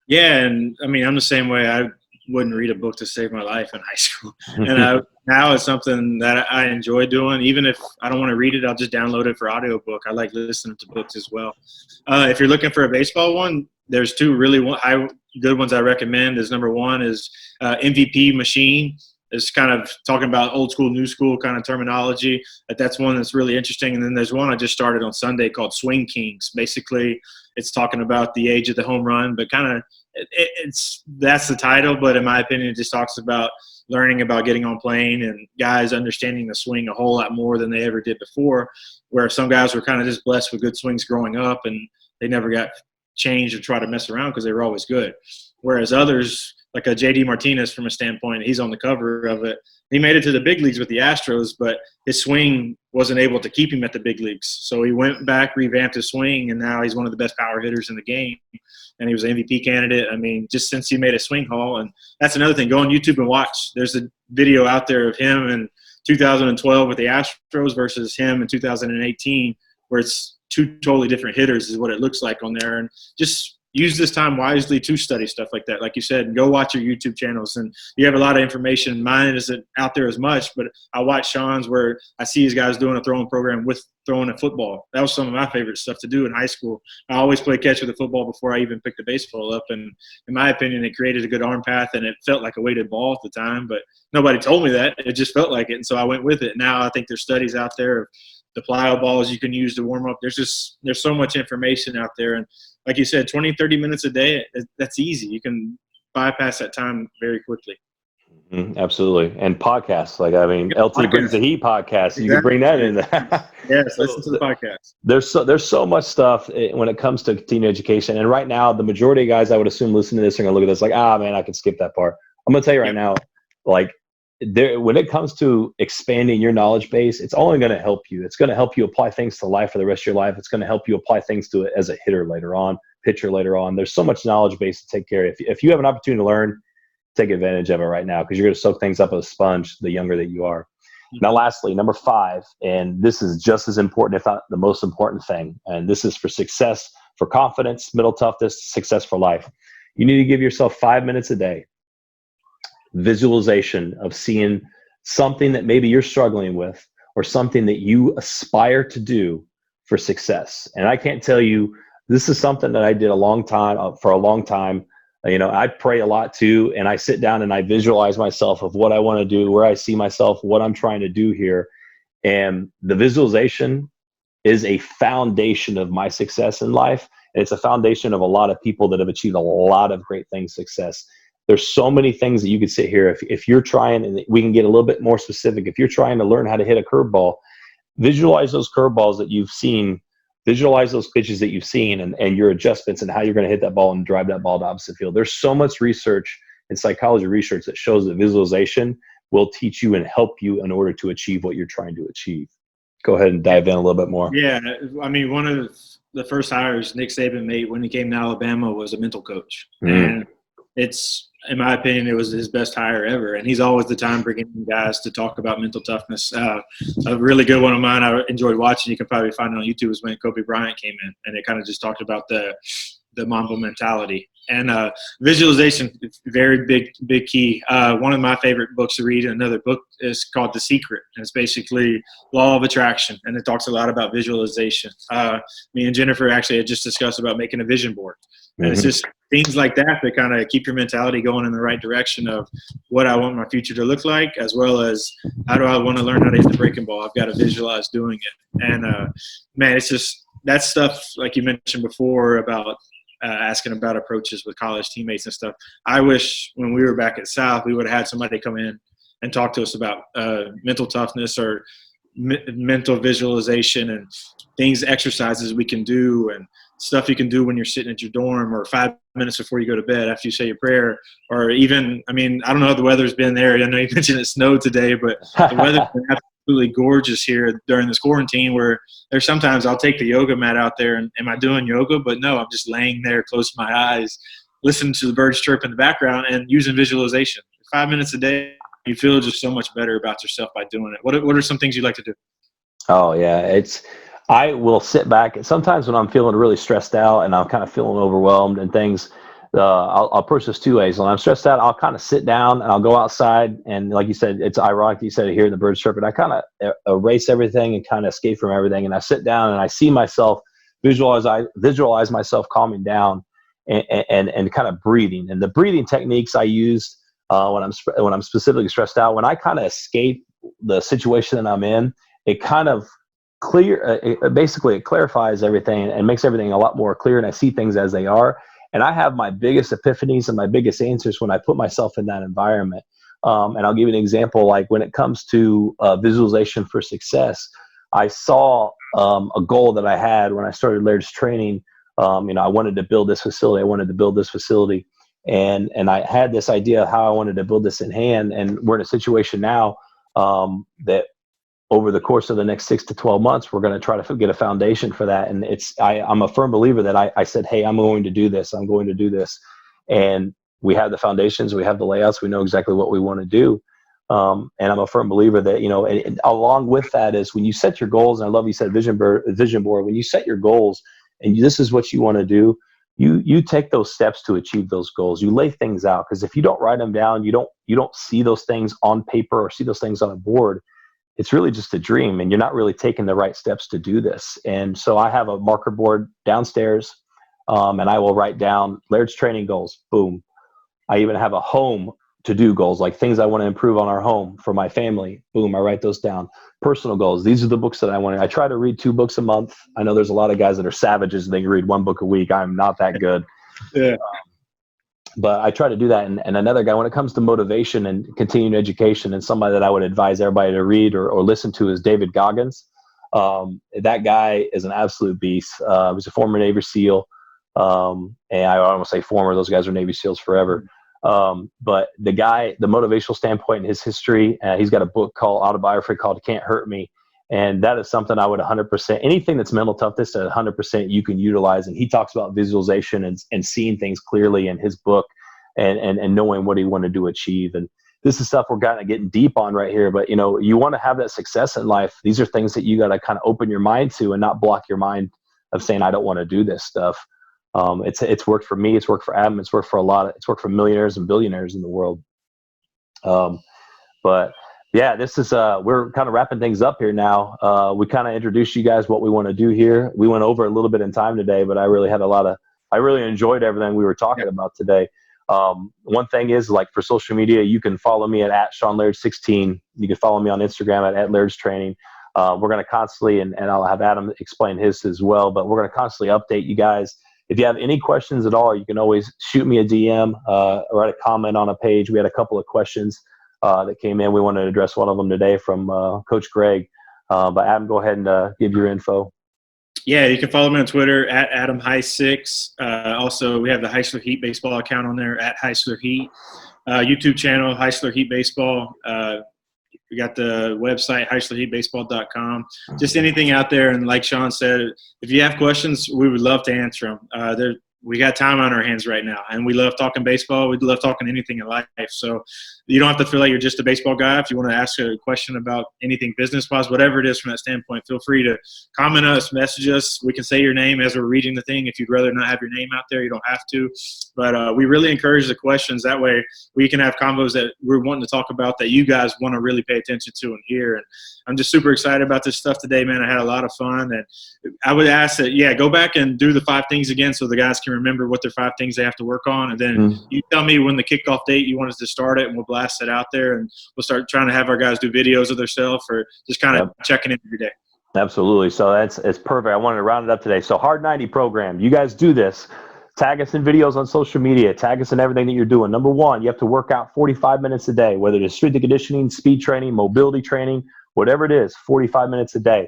Yeah, and I mean, I'm the same way. I wouldn't read a book to save my life in high school. And now it's something that I enjoy doing. Even if I don't want to read it, I'll just download it for audiobook. I like listening to books as well. If you're looking for a baseball one, there's two really good ones I recommend. Number one is MVP Machine. It's kind of talking about old school, new school kind of terminology. That's one that's really interesting. And then there's one I just started on Sunday called Swing Kings. Basically, it's talking about the age of the home run, but kind of that's the title. But in my opinion, it just talks about learning about getting on plane and guys understanding the swing a whole lot more than they ever did before, where some guys were kind of just blessed with good swings growing up and they never got changed or try to mess around because they were always good. Whereas others, like a JD Martinez from a standpoint, he's on the cover of it. He made it to the big leagues with the Astros, but his swing wasn't able to keep him at the big leagues. So he went back, revamped his swing, and now he's one of the best power hitters in the game. And he was an MVP candidate, I mean, just since he made a swing haul. And that's another thing. Go on YouTube and watch. There's a video out there of him in 2012 with the Astros versus him in 2018, where it's two totally different hitters is what it looks like on there. And just use this time wisely to study stuff like that. Like you said, go watch your YouTube channels. And you have a lot of information. Mine isn't out there as much, but I watch Sean's where I see these guys doing a throwing program with throwing a football. That was some of my favorite stuff to do in high school. I always played catch with a football before I even picked the baseball up. And in my opinion, it created a good arm path, and it felt like a weighted ball at the time. But nobody told me that. It just felt like it. And so I went with it. Now I think there's studies out there of the plyo balls you can use to warm up. There's so much information out there. And like you said, 20, 30 minutes a day, that's easy. You can bypass that time very quickly. Absolutely. And podcasts. LT brings the Heat podcast. Exactly. You can bring that in. Yes, listen to the podcast. There's so much stuff when it comes to continuing education. And right now, the majority of guys I would assume listening to this are going to look at this like, man, I can skip that part. I'm going to tell you right now, when it comes to expanding your knowledge base, it's only going to help you. It's going to help you apply things to life for the rest of your life. It's going to help you apply things to it as a hitter later on, pitcher later on. There's so much knowledge base to take care of. If you have an opportunity to learn, take advantage of it right now, because you're going to soak things up as a sponge the younger that you are. Now, lastly, number 5, and this is just as important, if not the most important thing, and this is for success, for confidence, mental toughness, success for life. You need to give yourself 5 minutes a day. Visualization of seeing something that maybe you're struggling with, or something that you aspire to do for success. And I can't tell you, this is something that I did for a long time. I pray a lot too, and I sit down and I visualize myself of what I want to do, where I see myself, what I'm trying to do here. And the visualization is a foundation of my success in life. And it's a foundation of a lot of people that have achieved a lot of great things, success. There's so many things that you could sit here. If you're trying, and we can get a little bit more specific, if you're trying to learn how to hit a curveball, visualize those curveballs that you've seen, visualize those pitches that you've seen, and your adjustments and how you're going to hit that ball and drive that ball to opposite field. There's so much research and psychology research that shows that visualization will teach you and help you in order to achieve what you're trying to achieve. Go ahead and dive in a little bit more. Yeah, I mean, one of the first hires Nick Saban made when he came to Alabama was a mental coach. And it's in my opinion, it was his best hire ever. And he's always the time bringing in guys to talk about mental toughness. A really good one of mine I enjoyed watching, you can probably find it on YouTube, was when Kobe Bryant came in. And it kind of just talked about the Mamba mentality. And visualization, very big key. One of my favorite books to read, another book, is called The Secret. And it's basically law of attraction. And it talks a lot about visualization. Me and Jennifer actually had just discussed about making a vision board. And it's just things like that that kind of keep your mentality going in the right direction of what I want my future to look like, as well as how do I want to learn how to hit the breaking ball. I've got to visualize doing it. And, man, it's just that stuff, like you mentioned before, about asking about approaches with college teammates and stuff. I wish when we were back at South, we would have had somebody come in and talk to us about mental toughness or mental visualization and things, exercises we can do and stuff you can do when you're sitting at your dorm or 5 minutes before you go to bed after you say your prayer. Or even, I mean, I don't know how the weather's been there. I know you mentioned it snowed today, but the weather's been absolutely gorgeous here during this quarantine, where there's sometimes I'll take the yoga mat out there and am I doing yoga? But no, I'm just laying there, closing my eyes, listening to the birds chirp in the background and using visualization. 5 minutes a day, you feel just so much better about yourself by doing it. What are some things you like to do? Oh yeah, I will sit back. Sometimes when I'm feeling really stressed out and I'm kind of feeling overwhelmed and things, I'll approach this two ways. When I'm stressed out, I'll kind of sit down and I'll go outside. And like you said, it's ironic that you said it, hearing the birds chirping. I kind of erase everything and kind of escape from everything. And I sit down and I see myself, visualize myself calming down and kind of breathing. And the breathing techniques I used when I'm specifically stressed out, when I kind of escape the situation that I'm in, it kind of basically it clarifies everything and makes everything a lot more clear, and I see things as they are. And I have my biggest epiphanies and my biggest answers when I put myself in that environment. And I'll give you an example. Like when it comes to visualization for success, I saw a goal that I had when I started Laird's training. I wanted to build this facility. And I had this idea of how I wanted to build this in hand. And we're in a situation now that over the course of the next 6 to 12 months, we're going to try to get a foundation for that. And I'm a firm believer that I said, hey, I'm going to do this. And we have the foundations, we have the layouts, we know exactly what we want to do. And I'm a firm believer that, and along with that is when you set your goals, and I love you said vision board, when you set your goals and this is what you want to do, you take those steps to achieve those goals. You lay things out, because if you don't write them down, you don't see those things on paper or see those things on a board. It's really just a dream, and you're not really taking the right steps to do this. And so I have a marker board downstairs, and I will write down Laird's training goals. Boom. I even have a home to do goals, like things I want to improve on our home for my family. Boom. I write those down. Personal goals. These are the books that I want. I try to read 2 books a month. I know there's a lot of guys that are savages and they can read 1 book a week. I'm not that good. Yeah. But I try to do that. And another guy, when it comes to motivation and continuing education, and somebody that I would advise everybody to read or listen to is David Goggins. That guy is an absolute beast. He was a former Navy SEAL. And I almost say former, those guys are Navy SEALs forever. But the guy, the motivational standpoint in his history, he's got a book called autobiography called Can't Hurt Me. And that is something I would 100%, anything that's mental toughness, 100% you can utilize. And he talks about visualization and seeing things clearly in his book and knowing what he wanted to achieve. And this is stuff we're kind of getting deep on right here. But, you want to have that success in life. These are things that you got to kind of open your mind to and not block your mind of saying, I don't want to do this stuff. It's worked for me. It's worked for Adam. It's worked for millionaires and billionaires in the world. But yeah, this is, we're kind of wrapping things up here now. We kind of introduced you guys what we want to do here. We went over a little bit in time today, but I really enjoyed everything we were talking about today. One thing is, like, for social media, you can follow me at SeanLaird16. You can follow me on Instagram at Laird's Training. We're going to constantly, and I'll have Adam explain his as well, but we're going to constantly update you guys. If you have any questions at all, you can always shoot me a DM, or write a comment on a page. We had a couple of questions that came in. We wanted to address one of them today from Coach Greg. But Adam, go ahead and give your info. Yeah, you can follow me on Twitter at Adam Heisler. Also, we have the Heisler Heat Baseball account on there at Heisler Heat. YouTube channel, Heisler Heat Baseball. We got the website, HeislerHeatBaseball.com. Just anything out there. And like Sean said, if you have questions, we would love to answer them. we got time on our hands right now, and we love talking baseball. We love talking anything in life. So you don't have to feel like you're just a baseball guy. If you want to ask a question about anything business-wise, whatever it is from that standpoint, feel free to comment us, message us. We can say your name as we're reading the thing. If you'd rather not have your name out there, you don't have to. But we really encourage the questions. That way we can have combos that we're wanting to talk about that you guys want to really pay attention to and hear. And I'm just super excited about this stuff today, man. I had a lot of fun. And I would ask that, go back and do the 5 things again so the guys can remember what their 5 things they have to work on. And then you tell me when the kickoff date you want us to start it, and we'll blast it out there. And we'll start trying to have our guys do videos of themselves or just kind of checking in every day. Absolutely. So it's perfect. I wanted to round it up today. So Hard 90 program, you guys do this. Tag us in videos on social media. Tag us in everything that you're doing. Number 1, you have to work out 45 minutes a day, whether it's strength and conditioning, speed training, mobility training, whatever it is, 45 minutes a day.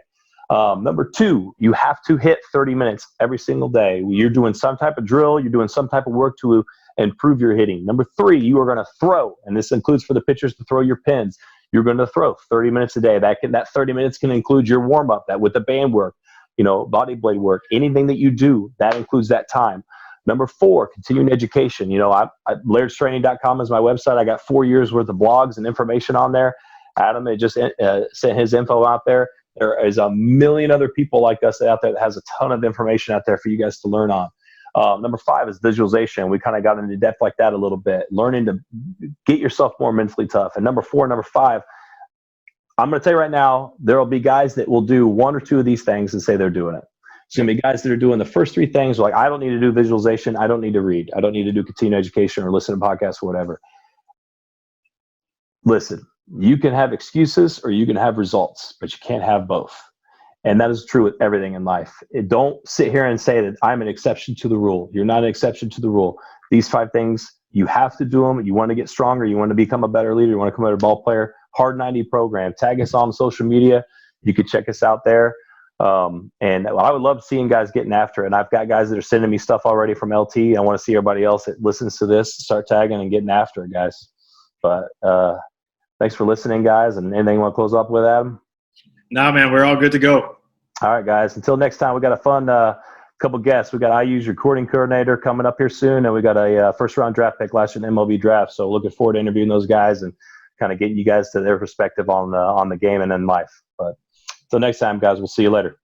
Number 2, you have to hit 30 minutes every single day. You're doing some type of drill. You're doing some type of work to improve your hitting. Number 3, you are going to throw, and this includes for the pitchers to throw your pins. You're going to throw 30 minutes a day. That 30 minutes can include your warm-up, that with the band work, body blade work, anything that you do, that includes that time. Number 4, continuing education. LairdStraining.com is my website. I got 4 years worth of blogs and information on there. Adam had just sent his info out there. There is a million other people like us out there that has a ton of information out there for you guys to learn on. Number 5 is visualization. We kind of got into depth like that a little bit, learning to get yourself more mentally tough. And number 5, I'm going to tell you right now, there will be guys that will do 1 or 2 of these things and say they're doing it. It's going to be guys that are doing the first 3 things, like, I don't need to do visualization. I don't need to read. I don't need to do continuing education or listen to podcasts or whatever. Listen, you can have excuses or you can have results, but you can't have both. And that is true with everything in life. Don't sit here and say that I'm an exception to the rule. You're not an exception to the rule. These 5 things, you have to do them. You want to get stronger. You want to become a better leader. You want to become a better ball player. Hard 90 program. Tag us on social media. You can check us out there. And I would love seeing guys getting after it. And I've got guys that are sending me stuff already from LT. I want to see everybody else that listens to this start tagging and getting after it, guys. But thanks for listening, guys. And anything you want to close up with, Adam? No, man, we're all good to go. All right, guys. Until next time, we got a fun couple guests. We got IU's recording coordinator coming up here soon, and we got a first-round draft pick last year in the MLB draft. So looking forward to interviewing those guys and kind of getting you guys to their perspective on the game and in life. But until next time, guys, we'll see you later.